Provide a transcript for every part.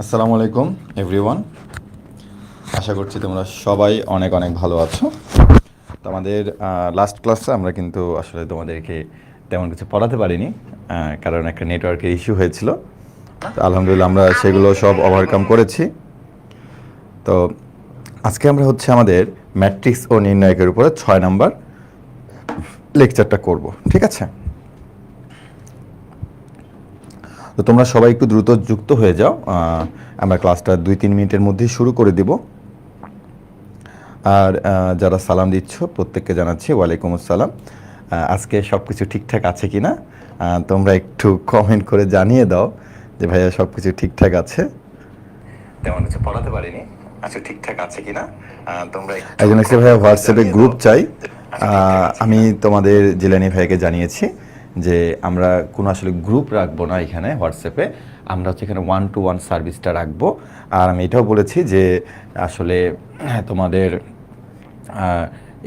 আসসালামু আলাইকুম এভরিওয়ান। আশা করছি তোমরা সবাই অনেক অনেক ভালো আছো। তো আমাদের লাস্ট ক্লাসে আমরা কিন্তু আসলে তোমাদেরকে তেমন কিছু পড়াতে পারিনি, কারণ একটা নেটওয়ার্কের ইস্যু হয়েছিল। তো আলহামদুলিল্লাহ আমরা সেগুলো সব ওভারকাম করেছি। তো আজকে আমরা হচ্ছে আমাদের ম্যাট্রিক্স ও নির্ণায়কের উপরে 6 নম্বর লেকচারটা করব, ঠিক আছে? তো তোমরা সবাই একটু দ্রুত যুক্ত হয়ে যাও। আমরা ক্লাসটা 2-3 মিনিটের মধ্যেই শুরু করে দিব। আর যারা সালাম দিচ্ছ প্রত্যেককে জানাচ্ছি ওয়ালাইকুম আসসালাম। আজকে সব কিছু ঠিকঠাক আছে কি না তোমরা একটু কমেন্ট করে জানিয়ে দাও যে ভাইয়া সব কিছু ঠিকঠাক আছে। তেমন কিছু পড়াতে পারিনি, আচ্ছা ঠিকঠাক আছে কি না তোমরা একজন এসে ভাইয়া হোয়াটসঅ্যাপে গ্রুপ চাই। আমি তোমাদের জিলানি ভাইকে জানিয়েছি যে আমরা কোনো আসলে গ্রুপ রাখবো না এখানে হোয়াটসঅ্যাপে, আমরা হচ্ছে এখানে 1-to-1 সার্ভিসটা রাখবো। আর আমি এটাও বলেছি যে আসলে তোমাদের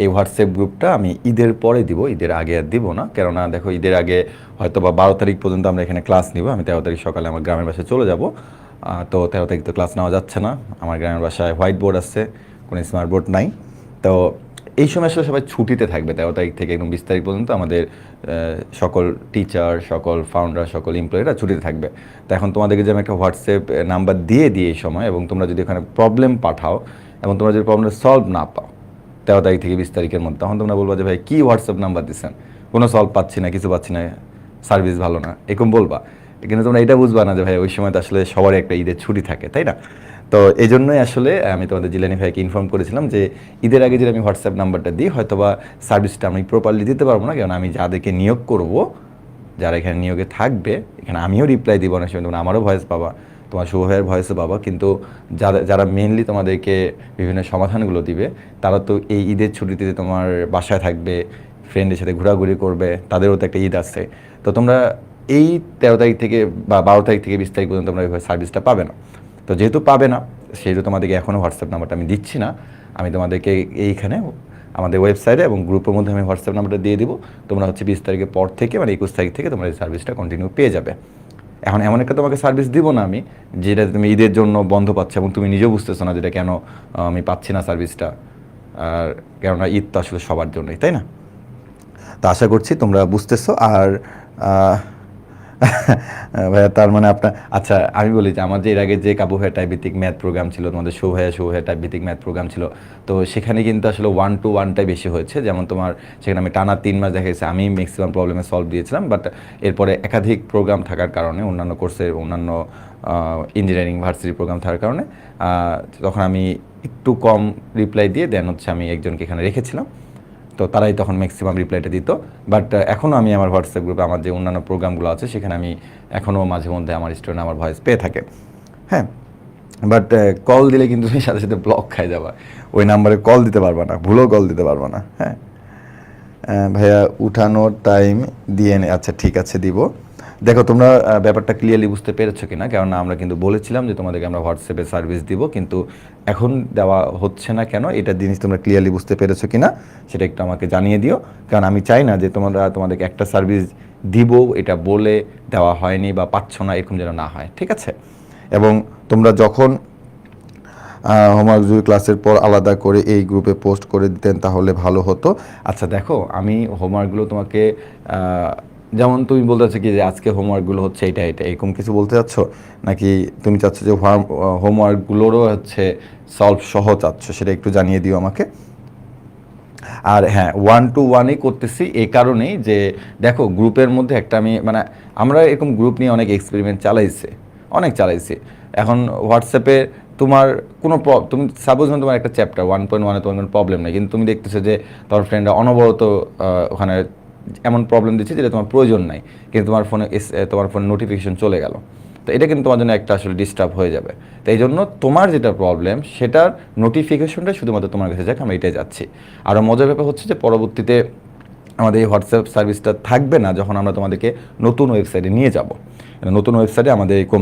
এই হোয়াটসঅ্যাপ গ্রুপটা আমি ঈদের পরে দিব, ঈদের আগে আর দিব না। কেননা দেখো ঈদের আগে হয়তো বা 12 তারিখ পর্যন্ত আমরা এখানে ক্লাস নিব। আমি 13 তারিখ সকালে আমার গ্রামের বাসায় চলে যাব। তো 13 তারিখ তো ক্লাস নেওয়া যাচ্ছে না। আমার গ্রামের বাসায় হোয়াইট বোর্ড আছে, কোনো স্মার্ট বোর্ড নাই। তো এই সময় আসলে সবাই ছুটিতে থাকবে 13 তারিখ থেকে একদম 20 তারিখ পর্যন্ত আমাদের সকল টিচার, সকল ফাউন্ডার, সকল এমপ্লয়িরা ছুটিতে থাকবে। তো এখন তোমাদেরকে যে আমি একটা হোয়াটসঅ্যাপ নাম্বার দিয়ে দিই এই সময়, এবং তোমরা যদি এখানে প্রবলেম পাঠাও এবং তোমরা যদি প্রবলেম সলভ না পাও 13 তারিখ থেকে 20 তারিখের মধ্যে, তখন তোমরা বলবা যে ভাই কী হোয়াটসঅ্যাপ নাম্বার দিচ্ছেন, কোনো সলভ পাচ্ছি না, কিছু পাচ্ছি না, সার্ভিস ভালো না, এরকম বলবা। কিন্তু তোমরা এটা বুঝবা না যে ভাই ওই সময় তো আসলে সবারই একটা ঈদের ছুটি থাকে, তাই না? তো এই জন্যই আসলে আমি তোমাদের জিলানি ভাইকে ইনফর্ম করেছিলাম যে ঈদের আগে যদি আমি হোয়াটসঅ্যাপ নাম্বারটা দিই হয়তোবা সার্ভিসটা আমি প্রপারলি দিতে পারবো না, কারণ আমি যাদেরকে নিয়োগ করব, যারা এখানে নিয়োগে থাকবে, এখানে আমিও রিপ্লাই দিব না, সময় তোমরা আমারও ভয়েস পাবা, তোমার শুভ ভাইয়ের ভয়েসও পাবা, কিন্তু যারা যারা মেনলি তোমাদেরকে বিভিন্ন সমাধানগুলো দিবে তারা তো এই ঈদের ছুটিতে তোমার বাসায় থাকবে, ফ্রেন্ডের সাথে ঘোরাঘুরি করবে, তাদেরও তো একটা ঈদ আছে। তো তোমরা এই 13 তারিখ থেকে বা 12 তারিখ থেকে 20 তারিখ পর্যন্ত তোমরা এইভাবে সার্ভিসটা পাবে না। তো যেহেতু পাবে না, সেহেতু তোমাদেরকে এখনও হোয়াটসঅ্যাপ নাম্বারটা আমি দিচ্ছি না। আমি তোমাদেরকে এইখানে আমাদের ওয়েবসাইটে এবং গ্রুপের মধ্যে আমি হোয়াটসঅ্যাপ নাম্বারটা দিয়ে দিব। তোমরা হচ্ছে 20 তারিখের পর থেকে মানে 21 তারিখ থেকে তোমরা এই সার্ভিসটা কন্টিনিউ পেয়ে যাবে। এখন এমন একটা তোমাকে সার্ভিস দিব না আমি, যেটা তুমি ঈদের জন্য বন্ধ পাচ্ছ এবং তুমি নিজেও বুঝতেছো না যেটা কেন আমি পাচ্ছি না সার্ভিসটা। আর কেননা ঈদ তো আসলে সবার জন্যই, তাই না? তো আশা করছি তোমরা বুঝতেছো। আর ভাইয়া তার মানে আপনার, আচ্ছা আমি বলি যে আমার যে এর আগে যে কাবু ভাইয়া টাইপভিত্তিক ম্যাথ প্রোগ্রাম ছিল, তোমাদের শো ভাইয়া টাইপভিত্তিক ম্যাথ প্রোগ্রাম ছিল, তো সেখানে কিন্তু আসলে 1-to-1টাই বেশি হয়েছে। যেমন তোমার সেখানে আমি টানা 3 মাস দেখা গেছে আমি ম্যাক্সিমাম প্রবলেমে সলভ দিয়েছিলাম, বাট এরপরে একাধিক প্রোগ্রাম থাকার কারণে, অন্যান্য কোর্সের অন্যান্য ইঞ্জিনিয়ারিং ভার্সিটি প্রোগ্রাম থাকার কারণে তখন আমি একটু কম রিপ্লাই দিয়ে দেন হচ্ছে আমি একজনকে এখানে রেখেছিলাম। তো তারাই তখন ম্যাক্সিমাম রিপ্লাইটা দিত। বাট এখনও আমি আমার হোয়াটসঅ্যাপ গ্রুপে আমার যে অন্যান্য প্রোগ্রামগুলো আছে সেখানে আমি এখনও মাঝে মধ্যে আমার স্টুডেন্ট আমার ভয়েস পেয়ে থাকে। হ্যাঁ, বাট কল দিলে কিন্তু তুমি সাথে সাথে ব্লক খাই যাবা, ওই নাম্বারে কল দিতে পারবা না, ভুলেও কল দিতে পারবা না। হ্যাঁ ভাইয়া উঠানোর টাইম দিয়ে আচ্ছা ঠিক আছে দিব। দেখো তোমরা ব্যাপারটা ক্লিয়ারলি বুঝতে পেরেছো কিনা, কারণ আমরা কিন্তু বলেছিলাম যে তোমাদেরকে আমরা হোয়াটসঅ্যাপে সার্ভিস দিব, কিন্তু এখন দেওয়া হচ্ছে না কেন, এটা জিনিস তোমরা ক্লিয়ারলি বুঝতে পেরেছো কিনা সেটা একটু আমাকে জানিয়ে দিও। কারণ আমি চাই না যে তোমাদেরকে একটা সার্ভিস দিব এটা বলে দেওয়া হয়নি বা পাচ্ছ না, এরকম যেন না হয়, ঠিক আছে? এবং তোমরা যখন হোমওয়ার্ক যদি ক্লাসের পর আলাদা করে এই গ্রুপে পোস্ট করে দিতেন তাহলে ভালো হতো। আচ্ছা দেখো, আমি হোমওয়ার্কগুলো তোমাকে যেমন তুমি বলতে চাচ্ছ কি যে আজকে হোমওয়ার্কগুলো হচ্ছে এটা এটা এরকম কিছু বলতে চাচ্ছ, নাকি তুমি চাচ্ছ যে হোমওয়ার্কগুলোরও হচ্ছে সলভ সহ চাচ্ছ, সেটা একটু জানিয়ে দিও আমাকে। আর হ্যাঁ, 1-to-1ই করতেছি এই কারণেই যে দেখো গ্রুপের মধ্যে একটা আমি মানে আমরা এরকম গ্রুপ নিয়ে অনেক এক্সপেরিমেন্ট চালাইছি। এখন হোয়াটসঅ্যাপে তোমার কোনো তুমি সাপোজ তোমার একটা চ্যাপ্টার 1.1-এ তোমার কোনো প্রবলেম নেই, কিন্তু তুমি দেখতেছো যে তোমার ফ্রেন্ডরা অনবরত ওখানে এমন প্রবলেম দিচ্ছে যেটা তোমার প্রয়োজন নাই, কিন্তু তোমার ফোনে নোটিফিকেশন চলে গেল। তো এটা কিন্তু তোমার জন্য একটা আসলে ডিস্টার্ব হয়ে যাবে। তো এই জন্য তোমার যেটা প্রবলেম সেটার নোটিফিকেশনটা শুধুমাত্র তোমার কাছে যাক, আমরা এটাই যাচ্ছি। আরও মজার ব্যাপার হচ্ছে যে পরবর্তীতে আমাদের এই হোয়াটসঅ্যাপ সার্ভিসটা থাকবে না যখন আমরা তোমাদেরকে নতুন ওয়েবসাইটে নিয়ে যাব। নতুন ওয়েবসাইটে আমাদের এরকম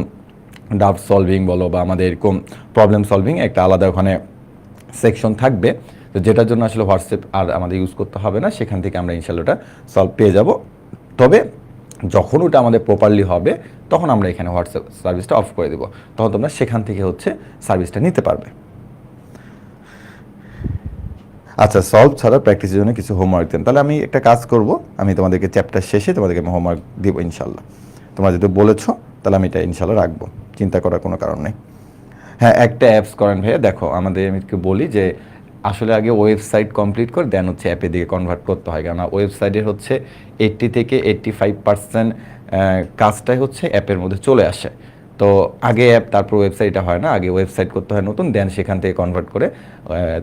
ডাউট সলভিং বলো বা আমাদের এরকম প্রবলেম সলভিং একটা আলাদা ওখানে সেকশন থাকবে, তো যেটার জন্য আসলে হোয়াটসঅ্যাপ আর আমাদের ইউজ করতে হবে না, সেখান থেকে আমরা ইনশাল্লাহ ওটা সলভ পেয়ে যাব। তবে যখন ওটা আমাদের প্রপারলি হবে তখন আমরা এখানে হোয়াটসঅ্যাপ সার্ভিসটা অফ করে দেবো, তখন তোমরা সেখান থেকে হচ্ছে সার্ভিসটা নিতে পারবে। আচ্ছা, সলভ ছাড়া প্র্যাকটিসের জন্য কিছু হোমওয়ার্ক দেন, তাহলে আমি একটা কাজ করব, আমি তোমাদেরকে চ্যাপ্টার শেষে তোমাদেরকে আমি হোমওয়ার্ক দিব ইনশাল্লাহ। তোমরা যেহেতু বলেছো তাহলে আমি এটা ইনশাল্লাহ রাখবো, চিন্তা করার কোনো কারণ নেই। হ্যাঁ, একটা অ্যাপস করেন ভাইয়া। দেখো আমাদের আমি বলি যে আসলে আগে ওয়েবসাইট কমপ্লিট করে দেন হচ্ছে অ্যাপের দিকে কনভার্ট করতে হয়, কারণ ওয়েবসাইটের হচ্ছে 80 থেকে 85% কাজটাই হচ্ছে অ্যাপের মধ্যে চলে আসে। তো আগে অ্যাপ তারপর ওয়েবসাইটটা হয় না, আগে ওয়েবসাইট করতে হয় নতুন, দেন সেখান থেকে কনভার্ট করে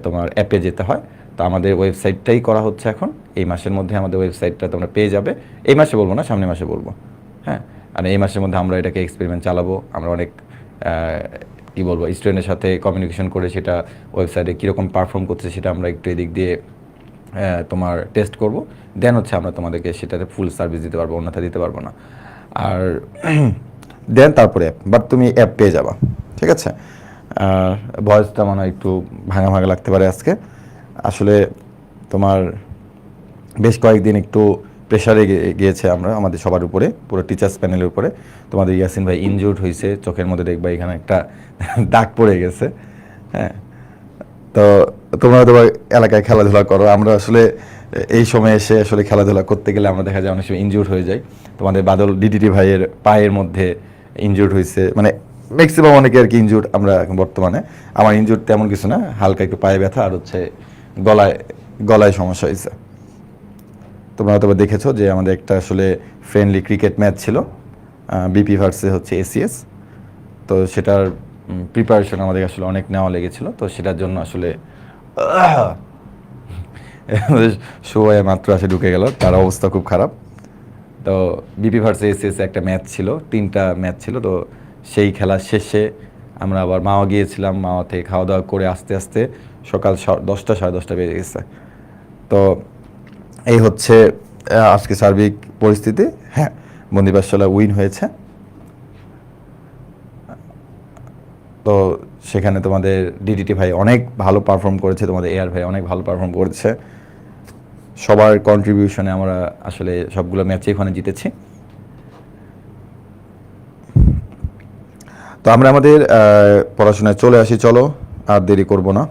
তোমার অ্যাপে যেতে হয়। তো আমাদের ওয়েবসাইটটাই করা হচ্ছে এখন, এই মাসের মধ্যে আমাদের ওয়েবসাইটটা তোমরা পেয়ে যাবে। এই মাসে বলবো না, সামনের মাসে বলবো। হ্যাঁ, আর এই মাসের মধ্যে আমরা এটাকে এক্সপেরিমেন্ট চালাবো। আমরা অনেক কী বলবো, স্টুডেন্টের সাথে কমিউনিকেশন করে সেটা ওয়েবসাইটে কীরকম পারফর্ম করছে সেটা আমরা একটু এদিক দিয়ে তোমার টেস্ট করব, দেন হচ্ছে আমরা তোমাদেরকে সেটাতে ফুল সার্ভিস দিতে পারবো, অন্যথা দিতে পারবো না। আর দেন তারপরে অ্যাপ, বাট তুমি অ্যাপ পেয়ে যাবা, ঠিক আছে? ভয়েসটা মনে হয় একটু ভাঙা ভাঙা লাগতে পারে আজকে, আসলে তোমার বেশ কয়েকদিন একটু প্রেশারে গিয়েছে আমাদের সবার উপরে, পুরো টিচার্স প্যানেলের উপরে। তোমাদের ইয়াসিন ভাই ইনজুর্ড হয়েছে, চোখের মধ্যে দেখবা এখানে একটা দাগ পড়ে গেছে। হ্যাঁ, তো তোমরা তোমার এলাকায় খেলাধুলা করো, আমরা আসলে এই সময় এসে আসলে খেলাধুলা করতে গেলে আমরা দেখা যায় অনেক সময় ইনজুর্ড হয়ে যাই। তোমাদের বাদল ডিডিটি ভাইয়ের পায়ের মধ্যে ইনজুর্ড হয়েছে, মানে ম্যাক্সিমাম অনেকে আর কি ইনজুর্ড আমরা এখন বর্তমানে। আমার ইনজুর্ড তেমন কিছু না, হালকা একটু পায়ে ব্যথা আর হচ্ছে গলায় গলায় সমস্যা হয়েছে। তোমরা হয়তো দেখেছো যে আমাদের একটা আসলে ফ্রেন্ডলি ক্রিকেট ম্যাচ ছিল বিপি ভার্সে হচ্ছে এসিএস, তো সেটার প্রিপারেশন আমাদের আসলে অনেক নেওয়া লেগেছিল। তো সেটার জন্য আসলে শোয়ে মাত্র আসে ঢুকে গেল, তার অবস্থা খুব খারাপ। তো বিপি ভার্সে এসিএস একটা ম্যাচ ছিল, 3টা ম্যাচ ছিল। তো সেই খেলা শেষে আমরা আবার মাওয়া গিয়েছিলাম, মাওয়া থেকে খাওয়া দাওয়া করে আস্তে আস্তে সকাল 10টা সাড়ে 10টা বেজে গেছে। তো এই হচ্ছে আজকে সার্বিক পরিস্থিতি। হ্যাঁ, বন্দিবাসলা উইন হয়েছে। তো সেখানে তোমাদের ডিডিটি ভাই অনেক ভালো পারফর্ম করেছে, তোমাদের এআর ভাই অনেক ভালো পারফর্ম করেছে। সবার কন্ট্রিবিউশনে আমরা আসলে সবগুলো ম্যাচে ওখানে জিতেছি। তো আমরা আমাদের পড়াশোনায় চলে আসি, চলো আর দেরি করব না।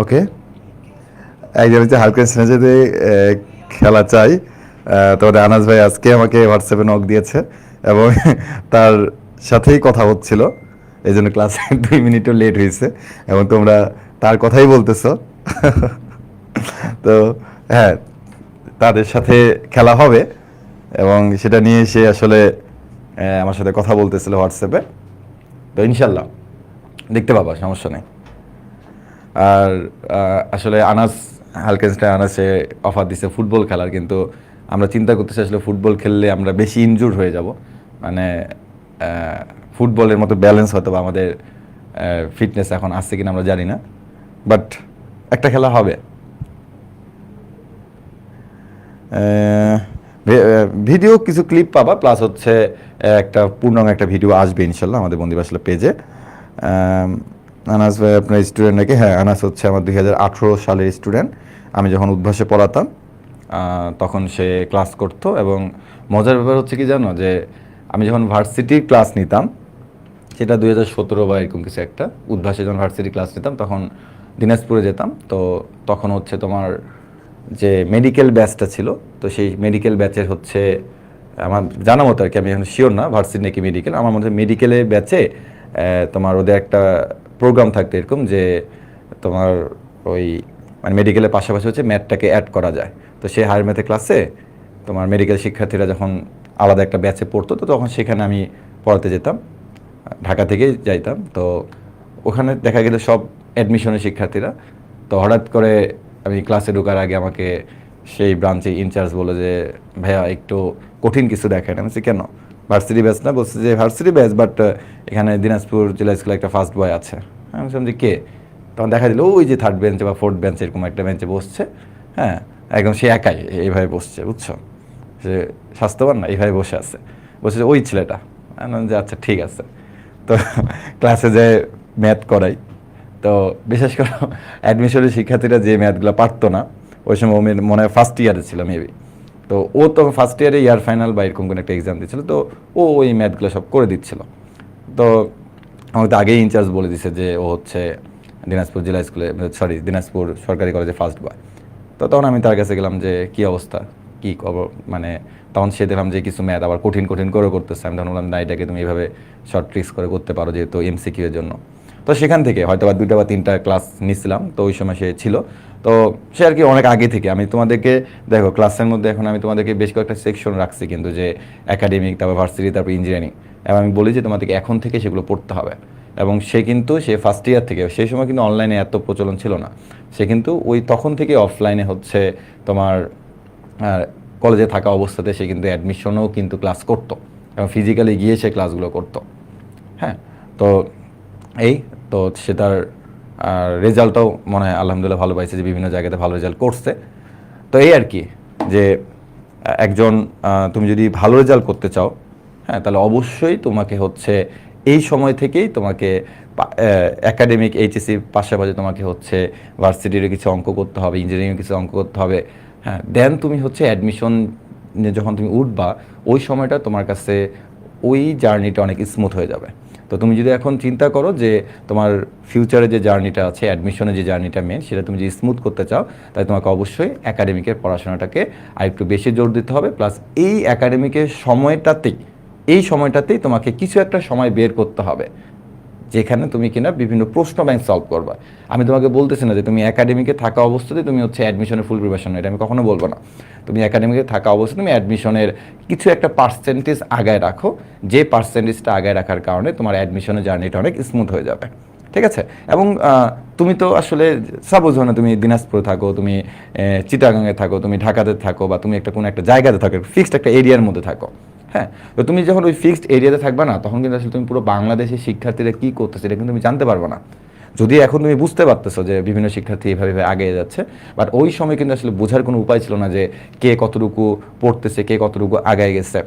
ওকে, একজন হচ্ছে হালকা সিনেজাতে খেলা চাই। তোমাদের আনাস ভাই আজকে আমাকে হোয়াটসঅ্যাপে নক দিয়েছে এবং তার সাথেই কথা হচ্ছিল, এই জন্য ক্লাসে 2 মিনিটও লেট হয়েছে এবং তোমরা তার কথাই বলতেছো। তো হ্যাঁ, তাদের সাথে খেলা হবে এবং সেটা নিয়ে সে আসলে আমার সাথে কথা বলতেছিল হোয়াটসঅ্যাপে। তো ইনশাল্লাহ দেখতে পাবা, সমস্যা নেই। আর আসলে আনাস হালকেনস্টাইন আনাসে অফার দিছে ফুটবল খেলার, কিন্তু আমরা চিন্তা করতেছি আসলে ফুটবল খেললে আমরা বেশি ইনজুর্ড হয়ে যাব, মানে ফুটবলের মতো ব্যালেন্স হয়তো বা আমাদের ফিটনেস এখন আসছে কিনা আমরা জানি না, বাট একটা খেলা হবে। ভিডিও কিছু ক্লিপ পাবা, প্লাস হচ্ছে একটা পূর্ণাঙ্গ একটা ভিডিও আসবে ইনশাল্লাহ আমাদের বন্দিবাসলা পেজে। আনাস ভাই আপনার স্টুডেন্ট নাকি? হ্যাঁ, আনাস হচ্ছে আমার 2018 সালের স্টুডেন্ট। আমি যখন উদ্ভাসে পড়াতাম তখন সে ক্লাস করতো। এবং মজার ব্যাপার হচ্ছে কি জানো, যে আমি যখন ভার্সিটির ক্লাস নিতাম, সেটা 2017 বা এরকম কিছু একটা, উদ্ভাসে যখন ভার্সিটি ক্লাস নিতাম তখন দিনাজপুরে যেতাম। তো তখন হচ্ছে তোমার যে মেডিকেল ব্যাচটা ছিল, তো সেই মেডিকেল ব্যাচের হচ্ছে আমার জানা মতো আর কি, আমি এখন শিওর না ভার্সিটি নাকি মেডিকেল, আমার মধ্যে মেডিকেলের ব্যাচে তোমার ওদের একটা প্রোগ্রাম থাকতো এরকম যে তোমার ওই মানে মেডিকেলের পাশাপাশি হচ্ছে ম্যাথটাকে অ্যাড করা যায়। তো সেই হায়ার ম্যাথের ক্লাসে তোমার মেডিকেল শিক্ষার্থীরা যখন আলাদা একটা ব্যাচে পড়তো, তো তখন সেখানে আমি পড়াতে যেতাম, ঢাকা থেকেই যাইতাম। তো ওখানে দেখা গেল সব অ্যাডমিশনের শিক্ষার্থীরা। তো হঠাৎ করে আমি ক্লাসে ঢোকার আগে আমাকে সেই ব্রাঞ্চে ইনচার্জ বলে যে ভাইয়া একটু কঠিন কিছু দেখেন। আমি বলছি কেন? ভার্সিটি ব্যাচ না? বলছে যে ভার্সিটি ব্যাচ, বাট এখানে দিনাজপুর জেলা স্কুলে একটা ফার্স্ট বয় আছে। আমি বলছিলাম যে কে? তখন দেখা দিল ওই যে থার্ড বেঞ্চে বা ফোর্থ বেঞ্চে এরকম একটা বেঞ্চে বসছে, হ্যাঁ, একদম সে একাই এইভাবে বসছে, বুঝছো, সে স্বাস্থ্যবান না, এইভাবে বসে আছে, বসে যে ওই ছেলেটা। আমি বললাম যে আচ্ছা ঠিক আছে। তো ক্লাসে যে ম্যাথ করাই, তো বিশেষ করে অ্যাডমিশনের শিক্ষার্থীরা যে ম্যাথগুলো পারতো না ওই সময়, ও মনে হয় ফার্স্ট ইয়ারে ছিল মেবি, তো ও তো ফার্স্ট ইয়ারে ইয়ার ফাইনাল বা এরকম কোনো একটা এক্সাম দিচ্ছিল, তো ও ওই ম্যাথগুলো সব করে দিচ্ছিল। তো আমাকে তো আগেই ইনচার্জ বলে দিছে যে ও হচ্ছে দিনাজপুর জেলা স্কুলে, সরি দিনাজপুর সরকারি কলেজে ফার্স্ট বয়। তো তখন আমি তার কাছে গেলাম যে কী অবস্থা, কী খবর, মানে তখন সে দেখলাম যে কিছু ম্যাথ আবার কঠিন কঠিন করে করতেছে। আমি তখন বললাম না, এটাকে তুমি এইভাবে শর্ট ট্রিক্স করে করতে পারো যেহেতু এমসিকিউ এর জন্য। তো সেখান থেকে হয়তো বা 2টা বা 3টা ক্লাস নিচ্ছিলাম, তো ওই সময় সে ছিল। তো সে আর কি অনেক আগে থেকে আমি তোমাদেরকে, দেখো ক্লাসের মধ্যে এখন আমি তোমাদেরকে বেশ কয়েকটা সেকশন রাখছি কিন্তু, যে একাডেমিক, তারপর ভার্সিটি, তারপর ইঞ্জিনিয়ারিং, এবং আমি বলি যে তোমাদেরকে এখন থেকে সেগুলো পড়তে হবে। এবং সে কিন্তু সে ফার্স্ট ইয়ার থেকে, সেই সময় কিন্তু অনলাইনে এত প্রচলন ছিল না, সে কিন্তু ওই তখন থেকে অফলাইনে হচ্ছে তোমার কলেজে থাকা অবস্থাতে সে কিন্তু অ্যাডমিশনও কিন্তু ক্লাস করতো, এবং ফিজিক্যালি গিয়ে সে ক্লাসগুলো করতো। হ্যাঁ, তো এই তো সে তার রেজাল্টটাও মনে হয় আলহামদুলিল্লাহ ভালো পাইছে, যে বিভিন্ন জায়গাতে ভালো রেজাল্ট করছে। তো এই আর কি, যে একজন তুমি যদি ভালো রেজাল্ট করতে চাও, হ্যাঁ, তাহলে অবশ্যই তোমাকে হচ্ছে এই সময় থেকেই তোমাকে একাডেমিক এইচএসসি পাশাপাশি তোমাকে হচ্ছে ভার্সিটির কিছু অঙ্ক করতে হবে, ইঞ্জিনিয়ারিংয়ের কিছু অঙ্ক করতে হবে। হ্যাঁ, দেন তুমি হচ্ছে অ্যাডমিশন যখন তুমি উঠবা, ওই সময়টা তোমার কাছে ওই জার্নিটা অনেক স্মুথ হয়ে যাবে। তো তুমি যদি এখন চিন্তা করো যে তোমার ফিউচারে যে জার্নিটা আছে, অ্যাডমিশনের যে জার্নিটা মেন, সেটা তুমি যদি স্মুথ করতে চাও, তাহলে তোমাকে অবশ্যই একাডেমিকের পড়াশোনাটাকে আরেকটু বেশি জোর দিতে হবে। প্লাস এই একাডেমিকের সময়টাতেই তোমাকে কিছু একটা সময় বের করতে হবে যেখানে তুমি কিনা বিভিন্ন প্রশ্ন ব্যাংক সলভ করবা। আমি তোমাকে বলতেছি না যে তুমি একাডেমিকে থাকা অবস্থাতে তুমি হচ্ছে অ্যাডমিশনের ফুল প্রিপারেশন, এটা আমি কখনো বলবো না। তুমি একাডেমিকে থাকা অবস্থায় তুমি অ্যাডমিশনের কিছু একটা পার্সেন্টেজ আগায় রাখো, যে পার্সেন্টেজটা আগায় রাখার কারণে তোমার অ্যাডমিশনের জার্নিটা অনেক স্মুথ হয়ে যাবে। ঠিক আছে? এবং তুমি তো আসলে সাপোজ না তুমি দিনাজপুরে থাকো, তুমি চিটাগাঙে থাকো, তুমি ঢাকাতে থাকো, বা তুমি একটা কোনো একটা জায়গাতে থাকো, ফিক্সড একটা এরিয়ার মধ্যে থাকো। হ্যাঁ, তো তুমি যখন ওই ফিক্সড এরিয়াতে থাকবে না, তখন কিন্তু আসলে তুমি পুরো বাংলাদেশের শিক্ষার্থীরা কী করতেছে এটা কিন্তু তুমি জানতে পারবে না। যদি এখন তুমি বুঝতে পারতেছো যে বিভিন্ন শিক্ষার্থী এভাবে আগে যাচ্ছে, বাট ওই সময় কিন্তু আসলে বোঝার কোনো উপায় ছিল না যে কে কতটুকু পড়তেছে, কে কতটুকু আগায় গেছে।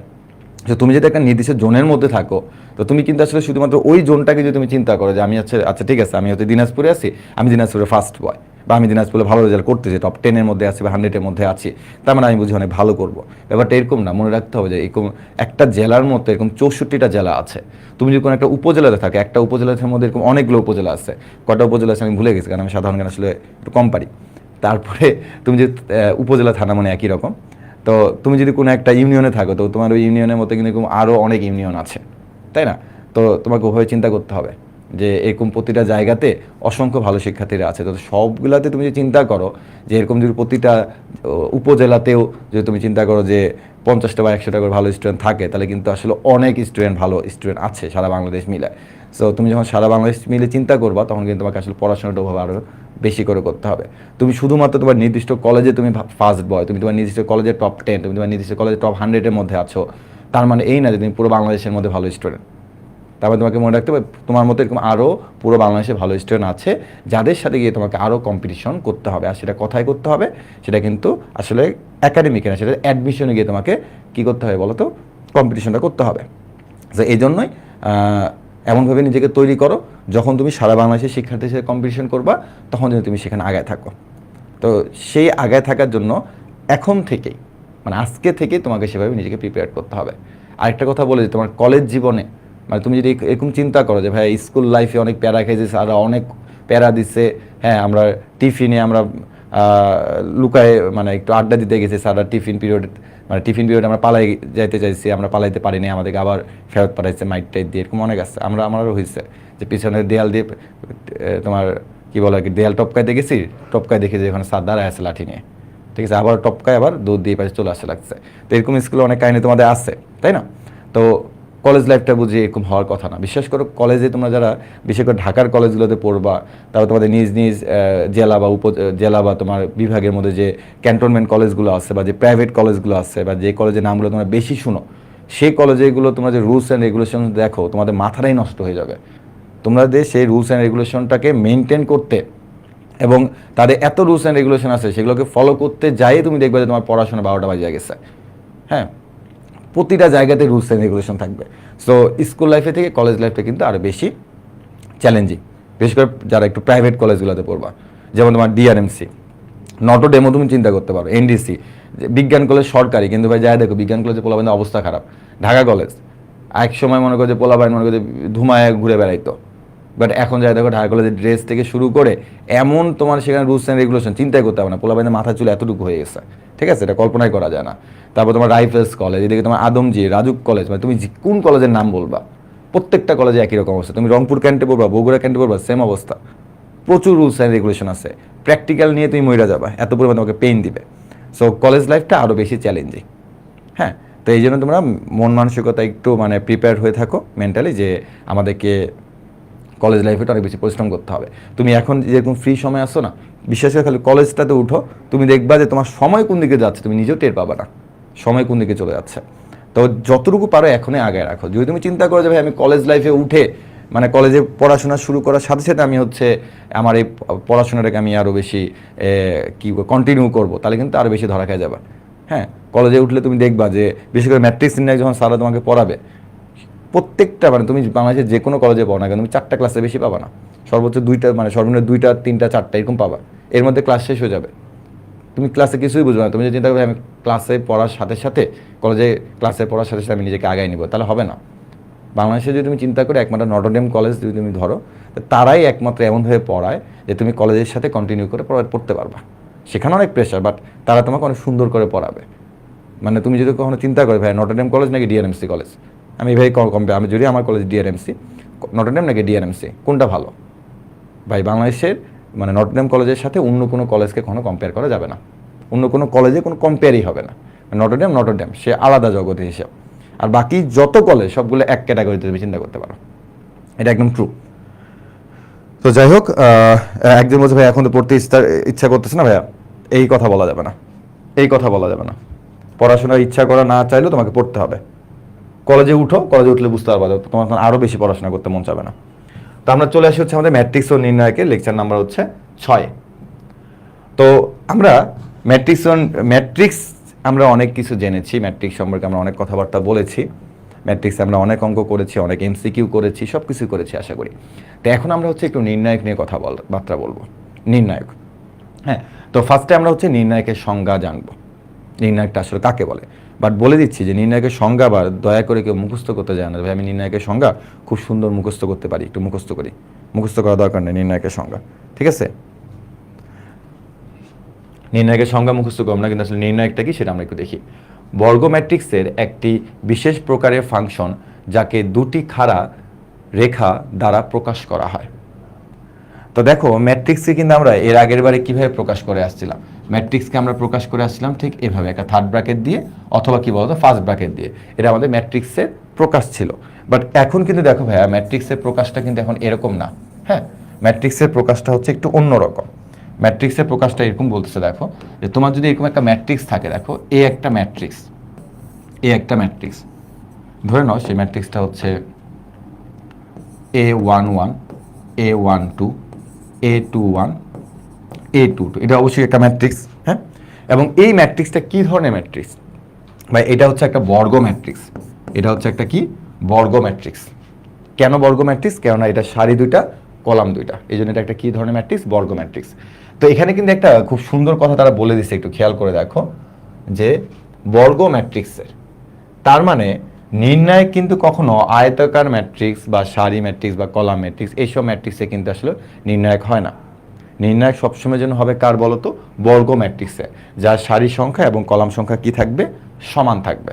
তো তুমি যদি একটা নির্দিষ্ট জোনের মধ্যে থাকো, তো তুমি কিন্তু আসলে শুধুমাত্র ওই জোনটাকে যদি তুমি চিন্তা করো যে আমি আচ্ছা ঠিক আছে, আমি হয়তো দিনাজপুরে আছি, আমি দিনাজপুরে ফার্স্ট বয়, বা আমি দিনাজপুরে ভালো রেজাল্ট করতেছি, টপ 10-এর মধ্যে আছি বা 100-এর মধ্যে আছি, তার মানে আমি বুঝি অনেক ভালো করবো। ব্যাপারটা এরকম না, মনে রাখতে হবে যে এরকম একটা জেলার মধ্যে এরকম 64টা জেলা আছে। তুমি যদি কোনো একটা উপজেলাতে থাকে, একটা উপজেলার মধ্যে এরকম অনেকগুলো উপজেলা আছে, কটা উপজেলা আছে আমি ভুলে গেছি, কারণ আমি সাধারণ জ্ঞান আসলে একটু কম পারি। তারপরে তুমি যে উপজেলা, থানা, মানে একই রকম। তো তুমি যদি কোনো একটা ইউনিয়নে থাকো, তো তোমার ওই ইউনিয়নের মধ্যে কিন্তু আরও অনেক ইউনিয়ন আছে, তাই না? তো তোমাকে ওভাবে চিন্তা করতে হবে যে এরকম প্রতিটা জায়গাতে অসংখ্য ভালো শিক্ষার্থীরা আছে। তো সবগুলাতে তুমি যদি চিন্তা করো যে এরকম যদি প্রতিটা উপজেলাতেও যদি তুমি চিন্তা করো যে 50টা বা 100টা করে ভালো স্টুডেন্ট থাকে, তাহলে কিন্তু আসলে অনেক স্টুডেন্ট, ভালো স্টুডেন্ট আছে সারা বাংলাদেশ মিলে। সো তুমি যখন সারা বাংলাদেশ মিলে চিন্তা করবা, তখন কিন্তু তোমাকে আসলে পড়াশোনাটা ওভাবে আরও বেশি করে করতে হবে। তুমি শুধুমাত্র তোমার নির্দিষ্ট কলেজে তুমি ফার্স্ট বয়, তুমি তোমার নির্দিষ্ট কলেজের টপ 10, তুমি তোমার নির্দিষ্ট কলেজের টপ 100-এর মধ্যে আছো, তার মানে এই না যে তুমি পুরো বাংলাদেশের মধ্যে ভালো স্টুডেন্ট। তারপরে তোমাকে মনে রাখতে হবে তোমার মতো এরকম আরও পুরো বাংলাদেশে ভালো স্টুডেন্ট আছে, যাদের সাথে গিয়ে তোমাকে আরও কম্পিটিশন করতে হবে। আর সেটা কোথায় করতে হবে? সেটা কিন্তু আসলে একাডেমিকে না, সেটা অ্যাডমিশনে গিয়ে তোমাকে কী করতে হবে বলো তো? কম্পিটিশনটা করতে হবে। তো এই জন্যই এমনভাবে নিজেকে তৈরি করো, যখন তুমি সারা বাংলাদেশের শিক্ষার্থীর সাথে কম্পিটিশন করবা, তখন যেন তুমি সেখানে আগায় থাকো। তো সেই আগায় থাকার জন্য এখন থেকেই, মানে আজকে থেকেই তোমাকে সেভাবে নিজেকে প্রিপেয়ার করতে হবে। আরেকটা কথা বলে যে তোমার কলেজ জীবনে, মানে তুমি যদি এরকম চিন্তা করো যে ভাই স্কুল লাইফে অনেক প্যারা খেয়েছে, স্যাররা অনেক প্যারা দিচ্ছে, হ্যাঁ আমরা টিফিনে আমরা লুকায় মানে একটু আড্ডা দিতে গেছি, স্যাররা টিফিন পিরিয়ডে আমরা পালাই যাইতে চাইছি, আমরা পালাইতে পারিনি, আমাদেরকে আবার ফেরত পাঠাইছে মাইট টাইট দিয়ে, এরকম অনেক আছে। আমারও হয়েছে যে পিছনের দেয়াল দিয়ে তোমার কী বলে আর কি, দেয়াল টপকাইতে গেছি, টপকায় দেখি যে এখানে স্যার দাঁড়ায় আছে লাঠি নিয়ে, ঠিক আছে, আবার টপকায় আবার দুধ দিয়ে পাশে চলে আসতে লাগছে। তো এরকম স্কুলে অনেক কাহিনী তোমাদের আছে, তাই না? তো কলেজ লাইফটা বুঝি এরকম হওয়ার কথা না। বিশেষ করে কলেজে তোমরা যারা বিশেষ করে ঢাকার কলেজগুলোতে পড়বা, তারপর তোমাদের নিজ নিজ জেলা বা জেলা বা তোমার বিভাগের মধ্যে যে ক্যান্টনমেন্ট কলেজগুলো আছে বা যে প্রাইভেট কলেজগুলো আছে বা যে কলেজের নামগুলো তোমরা বেশি শুনো, সেই কলেজেগুলো তোমরা যে রুলস অ্যান্ড রেগুলেশন দেখো, তোমাদের মাথাটাই নষ্ট হয়ে যাবে। তোমাদের সেই রুলস অ্যান্ড রেগুলেশনটাকে মেনটেন করতে এবং তাদের এত রুলস অ্যান্ড রেগুলেশন আছে, সেগুলোকে ফলো করতে যাই তুমি দেখবে যে তোমার পড়াশোনা 12টা বাজে গেছে। হ্যাঁ, প্রতিটা জায়গাতে রুলস অ্যান্ড রেগুলেশন থাকবে। সো স্কুল লাইফে থেকে কলেজ লাইফটা কিন্তু আরও বেশি চ্যালেঞ্জিং, বিশেষ করে যারা একটু প্রাইভেট কলেজগুলোতে পড়বা, যেমন তোমার ডিআরএমসি, নটো ডেমো তুমি চিন্তা করতে পারো, এনডিসি, বিজ্ঞান কলেজ সরকারি, কিন্তু ভাই যাই দেখো বিজ্ঞান কলেজে পোলাবাইনের অবস্থা খারাপ। ঢাকা কলেজ এক সময় মনে করো যে পোলাবাইন মনে করো যে ধুমায় ঘুরে বেড়াইতো, বাট এখন যাই দেখো ঢাকা কলেজের ড্রেস থেকে শুরু করে এমন তোমার সেখানে রুলস অ্যান্ড রেগুলেশন চিন্তাই করতে হবে না, পোলাবাইনের মাথা চুল এতটুকু হয়ে গেছে, ঠিক আছে, এটা কল্পনাই করা যায় না। তারপর তোমার রাইফেলস কলেজ, এদিকে তোমার আদমজি, রাজুক কলেজ, মানে তুমি কোন কলেজের নাম বলবা, প্রত্যেকটা কলেজে একই রকম অবস্থা। তুমি রংপুর ক্যান্টে পড়বা, বগুড়া ক্যান্টে পড়বা, সেম অবস্থা। প্রচুর রুলস অ্যান্ড রেগুলেশন আছে, প্র্যাকটিক্যাল নিয়ে তুমি মরে যাবা, এত পরিমাণ তোমাকে পেইন দিবে। সো কলেজ লাইফটা আরও বেশি চ্যালেঞ্জিং। হ্যাঁ, তো এই জন্য তোমরা মন মানসিকতা একটু মানে প্রিপেয়ার হয়ে থাকো মেন্টালি, যে আমাদেরকে কলেজ লাইফে অনেক বেশি পরিশ্রম করতে হবে। তুমি এখন যেরকম ফ্রি সময় আসো না, বিশেষ করে খালি কলেজটাতে উঠো, তুমি দেখবা যে তোমার সময় কোন দিকে যাচ্ছে তুমি নিজেও টের পাবা না, সময় কোন দিকে চলে যাচ্ছে। তো যতটুকু পারো এখনই আগে রাখো। যদি তুমি চিন্তা করো যে ভাই আমি কলেজ লাইফে উঠে মানে কলেজে পড়াশোনা শুরু করার সাথে সাথে আমি হচ্ছে আমার এই পড়াশোনাটাকে আমি আরও বেশি কী কন্টিনিউ করবো, তাহলে কিন্তু আরও বেশি ধরা খেয়ে যাবে। হ্যাঁ, কলেজে উঠলে তুমি দেখবা যে বিশেষ করে ম্যাট্রিক্স নিয়ে যখন স্যাররা তোমাকে পড়াবে, প্রত্যেকটা মানে তুমি বাংলাদেশের যে কোনো কলেজে পড়ো না কেন, তুমি 4টা ক্লাসে বেশি পাবা না, সর্বোচ্চ 2টা, মানে সর্বনিম্ন 2টা 3টা 4টা এরকম পাবা, এর মধ্যে ক্লাস শেষ হয়ে যাবে। তুমি ক্লাসে কিছুই বুঝবে না। তুমি যদি চিন্তা করবে আমি ক্লাসে পড়ার সাথে সাথে কলেজে ক্লাসে পড়ার সাথে সাথে আমি নিজেকে আগায় নিব, তাহলে হবে না। বাংলাদেশে যদি তুমি চিন্তা করে একমাত্র নটরডেম কলেজ যদি তুমি ধরো, তারাই একমাত্র এমনভাবে পড়ায় যে তুমি কলেজের সাথে কন্টিনিউ করে পড়তে পারবা। সেখানে অনেক প্রেশার, বাট তারা তোমাকে অনেক সুন্দর করে পড়াবে। মানে তুমি যদি কখনো চিন্তা করো ভাই নটরডেম কলেজ নাকি ডিআরএমসি কলেজ, আমি ভাই আমি যদি আমার কলেজ ডিআরএমসি, নটরডেম নাকি ডিআরএমসি, কোনটা ভালো? ভাই বাংলাদেশের মানে নটরডেম কলেজের সাথে অন্য কোনো কলেজকে কখনো কম্পেয়ার করা যাবে না, অন্য কোনো কলেজে কোনো কম্পেয়ারই হবে না। নটরডেম সে আলাদা জগতের হিসাব, আর বাকি যত কলেজ সবগুলো এক ক্যাটাগরিতে তুমি চিন্তা করতে পারো, এটা একদম ট্রু। তো যাই হোক, একজন বলছে ভাই এখন তো পড়তে ইচ্ছা করতেছে না ভাইয়া, এই কথা বলা যাবে না, এই কথা বলা যাবে না। পড়াশোনার ইচ্ছা করা না চাইলেও তোমাকে পড়তে হবে। কলেজে উঠো, কলেজে উঠলে বুঝতে পারবা তোমার আরও বেশি পড়াশোনা করতে মন চাবে না। তো আমরা চলে আসি হচ্ছে আমাদের ম্যাট্রিক্স ও নির্ণায়কের লেকচার নাম্বার হচ্ছে 6। তো আমরা ম্যাট্রিক্স আমরা অনেক কিছু জেনেছি, ম্যাট্রিক্স সম্পর্কে আমরা অনেক কথাবার্তা বলেছি, ম্যাট্রিক্স আমরা অনেক অঙ্ক করেছি, অনেক এমসিকিউ করেছি, সব কিছু করেছি আশা করি। তো এখন আমরা হচ্ছে একটু নির্ণায়ক নিয়ে বার্তা বলবো। নির্ণায়ক, হ্যাঁ, তো ফার্স্টে আমরা হচ্ছে নির্ণায়কের সংজ্ঞা জানবো, নির্ণায়কটা আসলে কাকে বলে। বাট বলে দিচ্ছি যে নির্ণায়কের সংজ্ঞা আবার দয়া করে কেউ মুখস্থ করতে যায় না। ভাই আমি নির্ণায়কের সংজ্ঞা খুব সুন্দর মুখস্থ করতে পারি, একটু মুখস্থ করি, মুখস্থ করা দরকার নেই নির্ণায়কের সংজ্ঞা, ঠিক আছে? নির্ণায়কের সংজ্ঞা মুখস্থ করব না, কিন্তু আসলে নির্ণায়কটা কি সেটা আমরা একটু দেখি। বর্গ ম্যাট্রিক্সের একটি বিশেষ প্রকারের ফাংশন যাকে দুটি খাড়া রেখা দ্বারা প্রকাশ করা হয়। তো দেখো ম্যাট্রিক্সকে কিন্তু আমরা এর আগের বারে কীভাবে প্রকাশ করে আসছিলাম, ম্যাট্রিক্সকে আমরা প্রকাশ করে আসছিলাম ঠিক এভাবে, একটা থার্ড ব্র্যাকেট দিয়ে অথবা কি বলতো ফার্স্ট ব্র্যাকেট দিয়ে, এটা আমাদের ম্যাট্রিক্সের প্রকাশ ছিল। বাট এখন কিন্তু দেখো ভাইয়া ম্যাট্রিক্সের প্রকাশটা কিন্তু এখন এরকম না। হ্যাঁ, ম্যাট্রিক্সের প্রকাশটা হচ্ছে একটু অন্যরকম। ম্যাট্রিক্সের প্রকাশটা এরকম বলতেছে, দেখো যে তোমার যদি এরকম একটা ম্যাট্রিক্স থাকে, দেখো এ একটা ম্যাট্রিক্স ধরে নাও, সেই ম্যাট্রিক্সটা হচ্ছে A11 A12 A21 A22, এটা অবশ্যই একটা ম্যাট্রিক্স। হ্যাঁ, এবং এই ম্যাট্রিক্সটা কি ধরনের ম্যাট্রিক্স ভাই? এটা হচ্ছে একটা বর্গ ম্যাট্রিক্স। এটা হচ্ছে একটা কি বর্গ ম্যাট্রিক্স। কেন বর্গ ম্যাট্রিক্স? কেননা এটা সারি 2টা কলাম 2টা, এই জন্য এটা একটা কি ধরনের ম্যাট্রিক্স? বর্গ ম্যাট্রিক্স। তো এখানে কিন্তু একটা খুব সুন্দর কথা তারা বলে দিচ্ছে, একটু খেয়াল করে দেখো, যে বর্গ ম্যাট্রিক্সের তার মানে নির্ণায়ক কিন্তু কখনো আয়তাকার ম্যাট্রিক্স বা সারি ম্যাট্রিক্স বা কলাম ম্যাট্রিক্স এইসব ম্যাট্রিক্সে কিন্তু আসলে নির্ণায়ক হয় না। নির্ণায়ক সবসময় যেন হবে কার বলতো? বর্গ ম্যাট্রিক্সে, যার সারি সংখ্যা এবং কলাম সংখ্যা কি থাকবে? সমান থাকবে।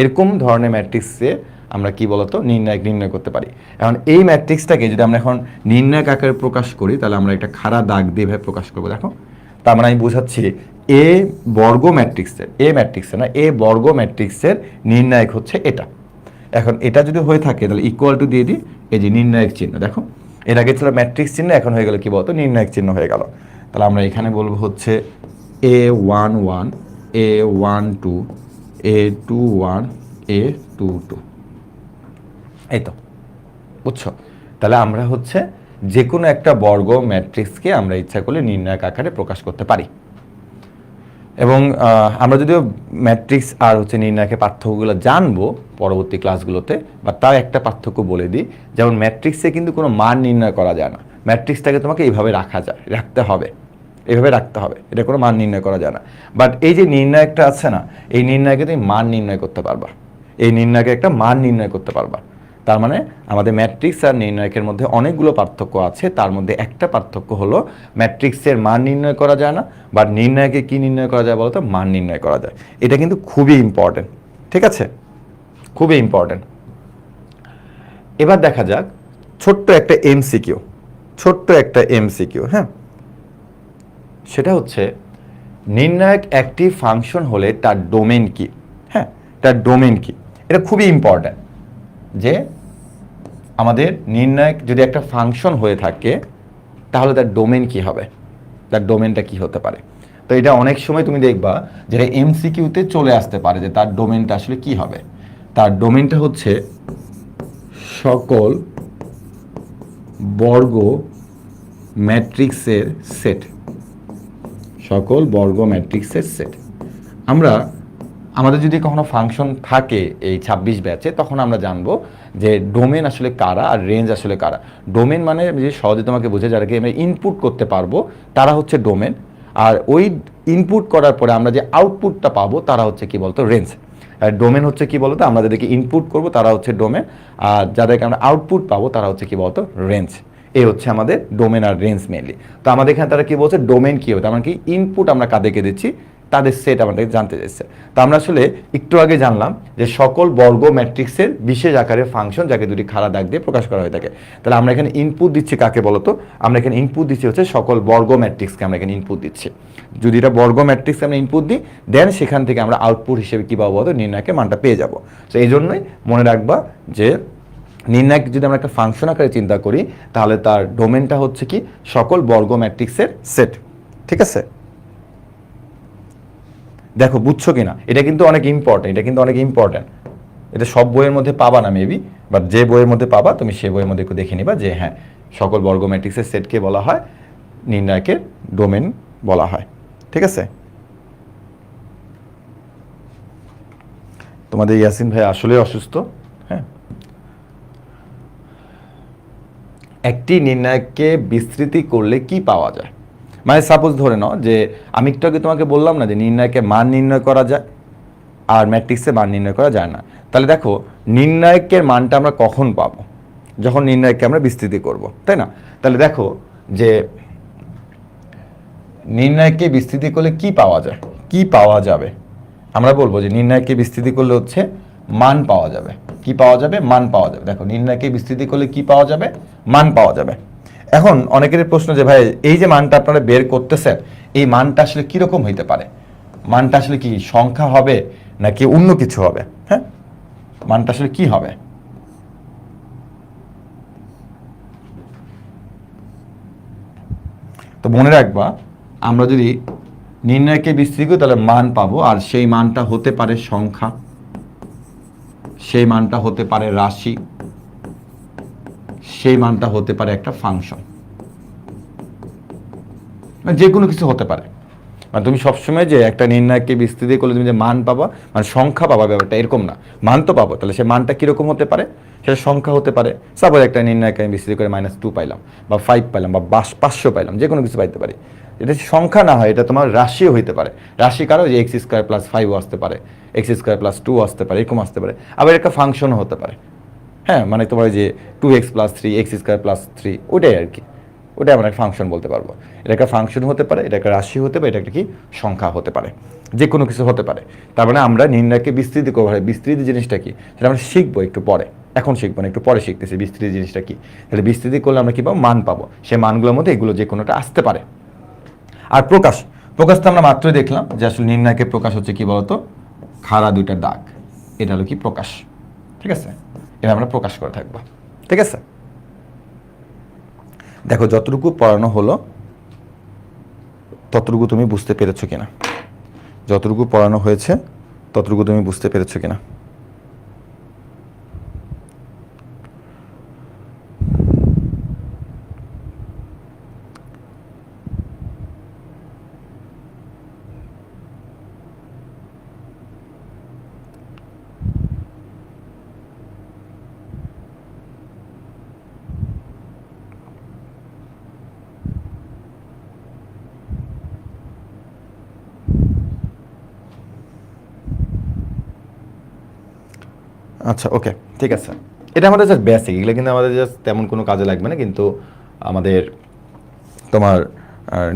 এরকম ধরনের ম্যাট্রিক্সে আমরা কি বলতো নির্ণায়ক নির্ণয় করতে পারি। এখন এই ম্যাট্রিক্সটাকে যদি আমরা এখন নির্ণায়ক আকারে প্রকাশ করি, তাহলে আমরা একটা খাড়া দাগ দিয়ে ভাবে প্রকাশ করবো। দেখো, তার মানে আমি বোঝাচ্ছি এ বর্গ ম্যাট্রিক্সের, এ বর্গ ম্যাট্রিক্সের নির্ণায়ক হচ্ছে এটা। এখন এটা যদি হয়ে থাকে তাহলে ইকুয়াল টু দিয়ে দিই এই যে নির্ণায়ক চিহ্ন। দেখো এর আগে ছিল ম্যাট্রিক্স চিহ্ন, এখন হয়ে গেল কি বলতো নির্ণায়ক চিহ্ন হয়ে গেল। তাহলে আমরা এখানে বলবো হচ্ছে A11 A12 A21 A22, এই তো বুঝছো। তাহলে আমরা হচ্ছে যে কোনো একটা বর্গ ম্যাট্রিক্সকে আমরা ইচ্ছা করলে নির্ণায়ক আকারে প্রকাশ করতে পারি। এবং আমরা যদিও ম্যাট্রিক্স আর হচ্ছে নির্ণায়কের পার্থক্যগুলো জানবো পরবর্তী ক্লাসগুলোতে, বা তার একটা পার্থক্য বলে দিই। যেমন ম্যাট্রিক্সে কিন্তু কোনো মান নির্ণয় করা যায় না, ম্যাট্রিক্সটাকে তোমাকে এইভাবে রাখতে হবে, এইভাবে রাখতে হবে, এটা কোনো মান নির্ণয় করা যায় না। বাট এই যে নির্ণায়কটা আছে না, এই নির্ণায়কে তুমি মান নির্ণয় করতে পারবা, এই নির্ণায়কে একটা মান নির্ণয় করতে পারবা। তার মানে আমাদের ম্যাট্রিক্স আর নির্ণায়কের মধ্যে অনেকগুলো পার্থক্য আছে, তার মধ্যে একটা পার্থক্য হলো ম্যাট্রিক্সের মান নির্ণয় করা যায় না, বা নির্ণায়কে কি নির্ণয় করা যায় বলতো, মান নির্ণয় করা যায়। এটা কিন্তু খুবই ইম্পর্টেন্ট, ঠিক আছে, খুবই ইম্পর্টেন্ট। এবার দেখা যাক ছোট্ট একটা এমসিকিউ, হ্যাঁ, সেটা হচ্ছে নির্ণায়ক একটি ফাংশন হলে তার ডোমেন কি। হ্যাঁ, তার ডোমেন কি, এটা খুবই ইম্পর্টেন্ট যে আমাদের নির্ণায়ক যদি একটা ফাংশন হয়ে থাকে তাহলে তার ডোমেন কি হবে, তার ডোমেনটা কি হতে পারে। তো এটা অনেক সময় তুমি দেখবা যেটা এমসিকিউতে চলে আসতে পারে যে তার ডোমেনটা আসলে কি হবে। তার ডোমেনটা হচ্ছে সকল বর্গ ম্যাট্রিক্সের সেট, সকল বর্গ ম্যাট্রিক্সের সেট। আমাদের যদি কখনো ফাংশন থাকে এই 26 ব্যাচে, তখন আমরা জানবো যে ডোমেন আসলে কারা আর রেঞ্জ আসলে কারা। ডোমেন মানে যে সহজে তোমাকে বোঝে যারাকে আমরা ইনপুট করতে পারবো তারা হচ্ছে ডোমেন, আর ওই ইনপুট করার পরে আমরা যে আউটপুটটা পাবো তারা হচ্ছে কি বলতো রেঞ্জ। আর ডোমেন হচ্ছে কি বলতো, আমরা যাদেরকে ইনপুট করবো তারা হচ্ছে ডোমেন, আর যাদেরকে আমরা আউটপুট পাবো তারা হচ্ছে কি বলতো রেঞ্জ। এই হচ্ছে আমাদের ডোমেন আর রেঞ্জ মেনলি। তো আমাদের এখানে তারা কি বলছে, ডোমেন কি হবে, তার মানে কি ইনপুট আমরা কাদেরকে দিচ্ছি তাদের সেট আমাদের জানতে চাইছে। তো আমরা আসলে একটু আগে জানলাম যে সকল বর্গ ম্যাট্রিক্সের বিশেষ আকারের ফাংশন যাকে দুটি খাড়া দাগ দিয়ে প্রকাশ করা হয়ে থাকে। তাহলে আমরা এখানে ইনপুট দিচ্ছি কাকে বলতো, আমরা এখানে ইনপুট দিচ্ছি হচ্ছে সকল বর্গ ম্যাট্রিক্সকে আমরা এখানে ইনপুট দিচ্ছি। যদি এটা বর্গ ম্যাট্রিক্সকে আমরা ইনপুট দিই, দেন সেখান থেকে আমরা আউটপুট হিসেবে কী পাবো, নির্ণায়কের মানটা পেয়ে যাবো। তো এই জন্যই মনে রাখবা যে নির্ণায়ক যদি আমরা একটা ফাংশন আকারে চিন্তা করি তাহলে তার ডোমেনটা হচ্ছে কি সকল বর্গ ম্যাট্রিক্সের সেট, ঠিক আছে। দেখো বুঝছো কিনা, এটা কিন্তু অনেক ইম্পর্টেন্ট, এটা সব বইয়ের মধ্যে পাবা না মেবি, বাট যে বইয়ের মধ্যে পাবা তুমি সেই বইয়ের মধ্যে একটু দেখে নিবা যে হ্যাঁ সকল বর্গ ম্যাট্রিক্সের সেটকে বলা হয় নির্ণায়কের ডোমেন বলা হয়, ঠিক আছে। তোমাদের ইয়াসিন ভাই আসলে অসুস্থ। হ্যাঁ, একটি নির্ণায়ককে বিস্তৃতি করলে কি পাওয়া যায়, মানে সাপোজ ধরে নাও যে আমি একটু আগে তোমাকে বললাম না যে নির্ণায়কে মান নির্ণয় করা যায় আর ম্যাট্রিক্সে মান নির্ণয় করা যায় না। তাহলে দেখো নির্ণায়কের মানটা আমরা কখন পাবো, যখন নির্ণায়ককে আমরা বিস্তৃতি করব, তাই না। তাহলে দেখো যে নির্ণায়ককে বিস্তৃতি করলে কি পাওয়া যায়, কি পাওয়া যাবে, আমরা বলবো যে নির্ণায়ককে বিস্তৃতি করলে হচ্ছে মান পাওয়া যাবে। কি পাওয়া যাবে, মান পাওয়া যাবে। দেখো নির্ণায়ককে বিস্তৃতি করলে কি পাওয়া যাবে, মান পাওয়া যাবে। এখন অনেকেরই প্রশ্ন যে ভাই এই যে মানটা আপনারা বের করতেছেন এই মানটা আসলে কিরকম হইতে পারে, মানটা আসলে কি সংখ্যা হবে নাকি অন্য কিছু হবে। হ্যাঁ, মানটা আসলে কি হবে। তো মনে রাখবা আমরা যদি নির্ণায়ককে বিস্তৃতি করি তাহলে মান পাবো, আর সেই মানটা হতে পারে সংখ্যা, সেই মানটা হতে পারে রাশি, সেই মানটা হতে পারে একটা ফাংশন, মানে যে কোনো কিছু হতে পারে। মানে তুমি সবসময় যে একটা নির্ণায়ককে বিস্তৃতি করলে তুমি যে মান পাবা, মানে সংখ্যা পাবা, ব্যাপারটা এরকম না। মান তো পাবো, তাহলে সে মানটা কীরকম হতে পারে, সেটা সংখ্যা হতে পারে। সাপোজ একটা নির্ণায়ককে আমি বিস্তৃতি করে -2 পাইলাম বা 5 পাইলাম বা 500 পাইলাম, যে কোনো কিছু পাইতে পারি। এটা সংখ্যা না হয়, এটা তোমার রাশিও হইতে পারে। রাশি কারো যে x² + 5 আসতে পারে, x² + 2 আসতে পারে, এরকম আসতে পারে। আবার একটা ফাংশনও হতে পারে। হ্যাঁ, মানে তোমার যে 2x + 3 x² + 3 ওটাই আর কি, ওটাই আমরা ফাংশন বলতে পারবো। এটা একটা ফাংশন হতে পারে, এটা একটা রাশি হতে পারে, এটা একটা কি সংখ্যা হতে পারে, যে কোনো কিছু হতে পারে। তার মানে আমরা নির্ণায়ককে বিস্তৃতি করবো। বিস্তৃতি জিনিসটা কি সেটা আমরা শিখবো একটু পরে, এখন শিখবো না, একটু পরে শিখতেছি বিস্তৃতি জিনিসটা কি। তাহলে বিস্তৃতি করলে আমরা কি পাবো, মান পাবো। সেই মানগুলোর মধ্যে এগুলো যে কোনোটা আসতে পারে। আর প্রকাশ তো আমরা মাত্রই দেখলাম যে আসলে নির্ণায়কের প্রকাশ হচ্ছে কি বলতো, খাড়া দুইটা দাগ, এটা হলো কি প্রকাশ, ঠিক আছে। এটা আমরা প্রকাশ করে থাকবো। ঠিক আছে, দেখো যতটুকু পড়ানো হলো ততটুকু তুমি বুঝতে পেরেছো কিনা, যতটুকু পড়ানো হয়েছে ততটুকু তুমি বুঝতে পেরেছো কিনা। আচ্ছা ওকে, ঠিক আছে, এটা আমাদের জাস্ট বেসিক, এগুলো কিন্তু আমাদের জাস্ট তেমন কোনো কাজে লাগবে না, কিন্তু আমাদের তোমার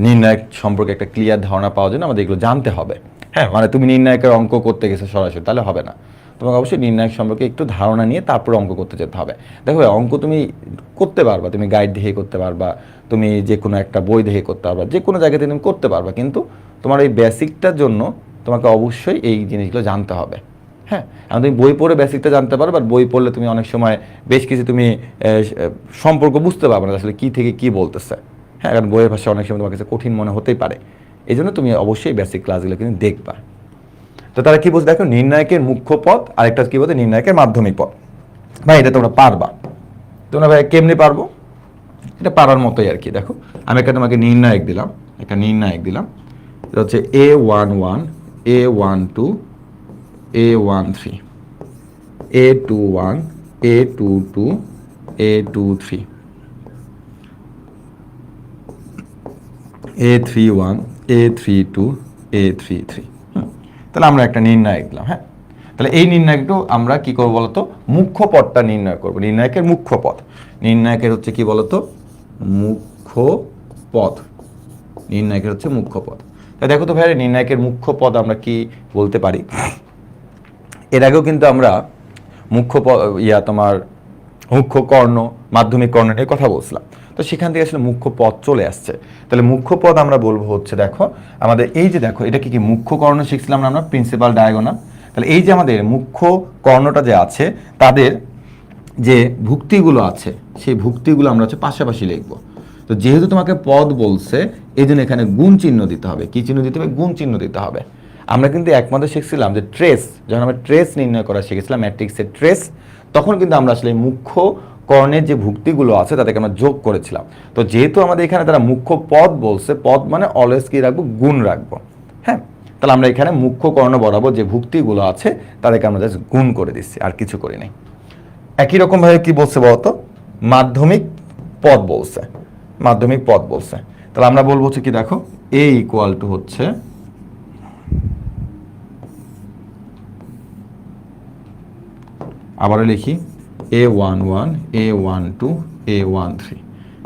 নির্ণায়ক সম্পর্কে একটা ক্লিয়ার ধারণা পাওয়ার জন্য আমাদের এগুলো জানতে হবে। হ্যাঁ, মানে তুমি নির্ণায়কের অঙ্ক করতে গেছো সরাসরি, তাহলে হবে না, তোমাকে অবশ্যই নির্ণায়ক সম্পর্কে একটু ধারণা নিয়ে তারপর অঙ্ক করতে যেতে হবে। দেখো অঙ্ক তুমি করতে পারবা, তুমি গাইড দেখে করতে পারবা, তুমি যে কোনো একটা বই দেখে করতে পারবা, যে কোনো জায়গাতে তুমি করতে পারবা, কিন্তু তোমার এই বেসিকটার জন্য তোমাকে অবশ্যই এই জিনিসগুলো জানতে হবে। হ্যাঁ, এখন তুমি বই পড়ে বেসিকটা জানতে পারো, বাট বই পড়লে তুমি অনেক সময় বেশ কিছু তুমি সম্পর্ক বুঝতে পারবে না আসলে কী থেকে কী বলতেছে। হ্যাঁ, কারণ বইয়ের ভাষা অনেক সময় তোমার কাছে কঠিন মনে হতেই পারে, এই জন্য তুমি অবশ্যই বেসিক ক্লাসগুলো কিন্তু দেখবা। তো তারা কি বলছে দেখো, নির্ণায়কের মুখ্য পদ, আরেকটা কি বলছে নির্ণায়কের মাধ্যমিক পদ। ভাই এটা তোমরা পারবা, তোমরা ভাই কেমনি পারবো, এটা পারার মতোই আর কি। দেখো আমি একটা তোমাকে নির্ণায়ক দিলাম, একটা নির্ণায়ক দিলাম, এটা হচ্ছে A11, A12, A13, A21, A22, A23, A31, A32, A33। তাহলে আমরা একটা নির্ণায়ক দিলাম। হ্যাঁ, তাহলে এই নির্ণায়কটা আমরা কি করবো বলতো, মুখ্য পদটা নির্ণয় করবো। নির্ণায়কের মুখ্য পদ, নির্ণায়কের হচ্ছে কি বলতো, মুখ্য পদ, নির্ণায়কের হচ্ছে মুখ্য পদ। তাই দেখো তো ভাই, নির্ণায়কের মুখ্য পদ আমরা কি বলতে পারি। এর আগেও কিন্তু আমরা মুখ্য তোমার মুখ্য কর্ণ, মাধ্যমিক কর্ণ এর কথা বলছিলাম, তো সেখান থেকে আসলে মুখ্য পদ চলে আসছে। তাহলে মুখ্য পদ আমরা বলবো হচ্ছে, দেখো আমাদের এই যে দেখো এটা কি কি মুখ্য কর্ণ শিখছিলাম না আমরা, প্রিন্সিপাল ডায়াগোনাল। তাহলে এই যে আমাদের মুখ্য কর্ণটা যে আছে, তাদের যে ভুক্তিগুলো আছে সেই ভুক্তিগুলো আমরা হচ্ছে পাশাপাশি লিখবো। তো যেহেতু তোমাকে পদ বলছে, এই জন্য এখানে গুণ চিহ্ন দিতে হবে। কি চিহ্ন দিতে হবে? গুণ চিহ্ন দিতে হবে। আমরা কিন্তু একমাত্র শিখছিলাম যে ট্রেস, যখন আমরা ট্রেস নির্ণয় করা শিখেছিলাম, ম্যাট্রিক্সের ট্রেস, তখন কিন্তু আমরা আসলে মুখ্য কর্ণের যে ভুক্তিগুলো আছে তাদেরকে আমরা যোগ করেছিলাম। তো যেহেতু আমাদের এখানে তারা মুখ্য পদ বলছে, পদ মানে অলওয়েজ কি রাখবো, গুণ রাখবো। হ্যাঁ, তাহলে আমরা এখানে মুখ্য কর্ণ বরাবর যে ভুক্তিগুলো আছে তাদেরকে আমরা জাস্ট গুণ করে দিচ্ছি, আর কিছু করি নাই। একই রকমভাবে কি বলছে বলতো, মাধ্যমিক পদ বলছে, মাধ্যমিক পদ বলছে। তাহলে আমরা বলবো হচ্ছে কি, দেখো A ইকুয়াল টু হচ্ছে আবারও লিখি A11, A12, A13,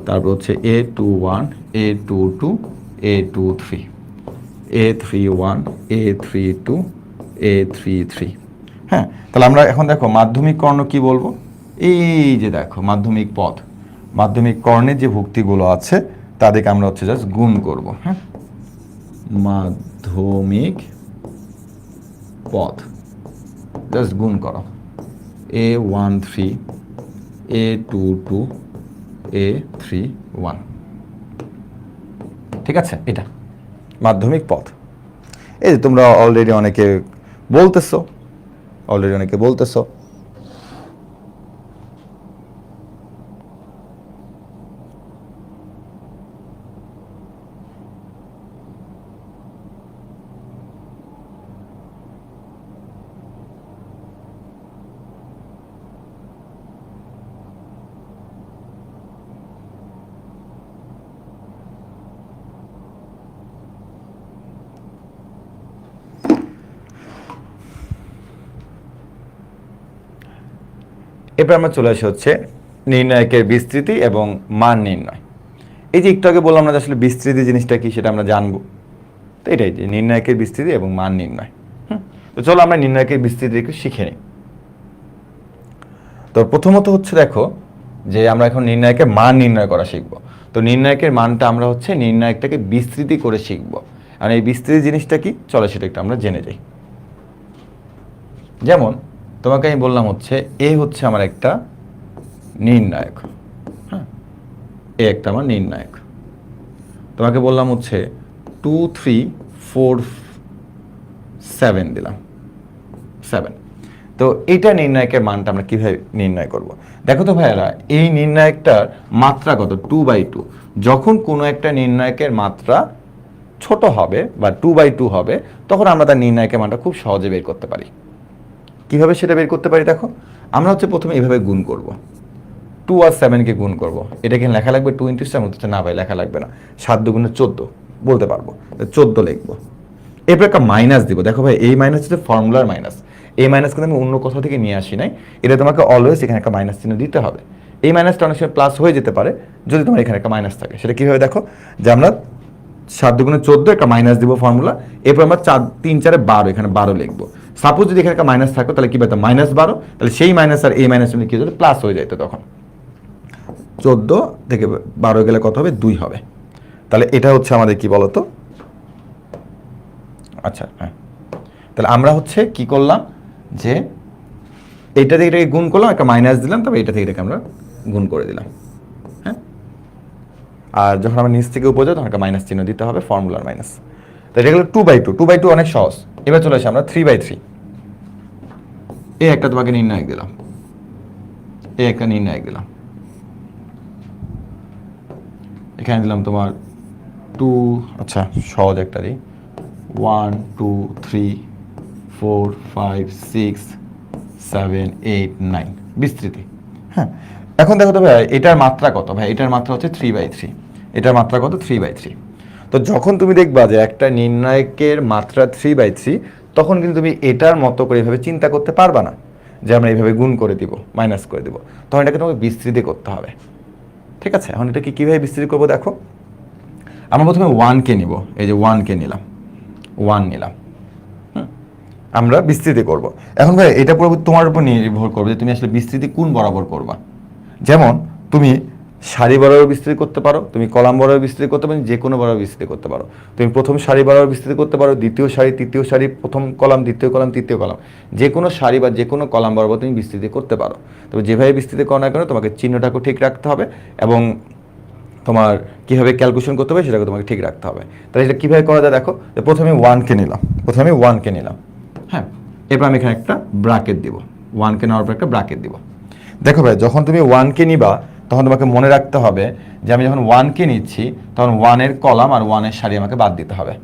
তারপর হচ্ছে A21, A22, A23, A31, A32, A33। হ্যাঁ, তাহলে আমরা এখন দেখো মাধ্যমিক কর্ণ কি বলবো, এই যে দেখো মাধ্যমিক পদ, মাধ্যমিক কর্ণের যে ভুক্তিগুলো আছে তাদেরকে আমরা হচ্ছে জাস্ট গুণ করব। হ্যাঁ, মাধ্যমিক পদ জাস্ট গুণ করো, A13, A22, A31। ঠিক আছে, এটা মাধ্যমিক পদ। এই যে তোমরা অলরেডি অনেকে বলতেছো, এরপর আমরা চলে আসি হচ্ছে নির্ণায়কের বিস্তৃতি এবং মান নির্ণয়। এই যে একটু আগে বললাম না আসলে বিস্তৃতি জিনিসটা কি, সেটা আমরা জানবো। তো এটাই যে নির্ণায়কের বিস্তৃতি এবং মান নির্ণয়। তো চলো আমরা নির্ণায়কের বিস্তৃতি একটু শিখে নিই। তো প্রথমত হচ্ছে দেখো যে আমরা এখন নির্ণায়কের মান নির্ণয় করা শিখবো। তো নির্ণায়কের মানটা আমরা হচ্ছে নির্ণায়কটাকে বিস্তৃতি করে শিখবো। আর এই বিস্তৃতি জিনিসটা কি, চলো সেটা একটু আমরা জেনে যাই। যেমন তোমাকে আমি বললাম হচ্ছে এ হচ্ছে আমার একটা নির্ণায়ক, হ্যাঁ, এ একটা আমার নির্ণায়ক। তোমাকে বললাম হচ্ছে 2 3 4 7 দিলাম, 7। তো এইটা নির্ণায়কের মানটা আমরা কিভাবে নির্ণয় করব? দেখো তো ভাইয়ারা, এই নির্ণায়কটার মাত্রা কত? 2/2। যখন কোনো একটা নির্ণায়কের মাত্রা ছোট হবে বা 2/2 হবে, তখন আমরা তার নির্ণায়কের মানটা খুব সহজে বের করতে পারি। কিভাবে সেটা বের করতে পারি দেখো, আমরা হচ্ছে প্রথমে এভাবে গুণ করব, 2 আর 7কে গুণ করব। এটা কি লেখা লাগবে 2 × 7? হচ্ছে না ভাই, লেখা লাগবে না, 7 × 2 = 14 বলতে পারবো, 14 লিখবো। এরপর একটা মাইনাস দিব। দেখো ভাই, এই মাইনাস হচ্ছে ফর্মুলার মাইনাস, এই মাইনাস কিন্তু আমি অন্য কোথাও থেকে নিয়ে আসি নাই, এটা তোমাকে অলওয়েজ এখানে একটা মাইনাস চিহ্ন দিতে হবে। এই মাইনাসটা অনেক সময় প্লাস হয়ে যেতে পারে যদি তোমার এখানে একটা মাইনাস থাকে। সেটা কীভাবে দেখো, যে আমরা 7 × 2 = 14, একটা মাইনাস দিব ফর্মুলা, এরপর আমরা 4 3 4 12, এখানে 12 লিখবো। সাপোজ যদি এখানে একটা মাইনাস থাকতো তাহলে কি পেতাম? -12। তাহলে সেই মাইনাস আর এই মাইনাস মিলে কি হতো? প্লাস হয়ে যেত। তখন 14 থেকে 12 গেলে কত হবে? 2 হবে। তাহলে এটা হচ্ছে আমাদের কি বলতো, আচ্ছা হ্যাঁ, তাহলে আমরা হচ্ছে কি করলাম, যে এটা থেকে এটাকে গুণ করলাম, একটা মাইনাস দিলাম, তবে এটা থেকে এটাকে আমরা গুণ করে দিলাম, হ্যাঁ। আর যখন আমরা নিচ থেকে উপরে যাই তখন একটা মাইনাস চিহ্ন দিতে হবে, ফর্মুলার মাইনাস। তো এটা গেলো 2/2। 2/2 অনেক সহজ। এবার চলে আসি আমরা 3/3। এই একটা তোমাকে নির্ণায়ক দিলাম, এই একটা নির্ণায়ক দিলাম, এখানে দিলাম তোমার 2, আচ্ছা সহজ একটা দিই, 1 2 3 4 5 6 7 8 9 বিস্তৃতি, হ্যাঁ। এখন দেখো তো ভাই, এটার মাত্রা কত? ভাই এটার মাত্রা হচ্ছে 3/3। এটার মাত্রা কত? 3/3। তো যখন তুমি দেখবা যে একটা নির্ণায়কের মাত্রা 3/3, তখন কিন্তু তুমি এটার মতো করে এভাবে চিন্তা করতে পারবা না যে আমরা এইভাবে গুণ করে দিব, মাইনাস করে দিব। তখন এটাকে তোমাকে বিস্তৃতি করতে হবে, ঠিক আছে। এখন এটাকে কীভাবে বিস্তৃতি করবো দেখো, আমরা প্রথমে 1কে নিব, এই যে 1কে নিলাম, 1 নিলাম, আমরা বিস্তৃতি করব। এখন ভাই এটা পুরো তোমার উপর নির্ভর করবে যে তুমি আসলে বিস্তৃতি কোন বরাবর করবা। যেমন তুমি সারি বরাবর বিস্তৃতি করতে পারো, তুমি কলাম বরাবর বিস্তৃতি করতে পারো, যে কোনো বরাবর বিস্তৃতি করতে পারো। তুমি প্রথম সারি বরাবর বিস্তৃতি করতে পারো, দ্বিতীয় সারি, তৃতীয় সারি, প্রথম কলাম, দ্বিতীয় কলাম, তৃতীয় কলাম, যে কোনো সারি বা যে কোনো কলাম বরাবর তুমি বিস্তৃতি করতে পারো। তবে যেভাবে বিস্তৃতি করো না কেন, তোমাকে চিহ্নটাকে ঠিক রাখতে হবে এবং তোমার কীভাবে ক্যালকুলেশন করতে হবে সেটাকে তোমাকে ঠিক রাখতে হবে। তাহলে এটা কীভাবে করা যায় দেখো, প্রথমে 1কে নিলাম, প্রথমে 1কে নিলাম, হ্যাঁ। এরপর আমি এখানে একটা ব্র্যাকেট দিব, 1কে নেওয়ার পর একটা ব্র্যাকেট দিব। দেখো ভাই, যখন তুমি 1কে নিবা তখন তোমাকে মনে রাখতে হবে যে আমি যখন 1কে নিচ্ছি তখন 1-এর কলাম আর 1-এর সারি আমাকে বাদ দিতে হবে।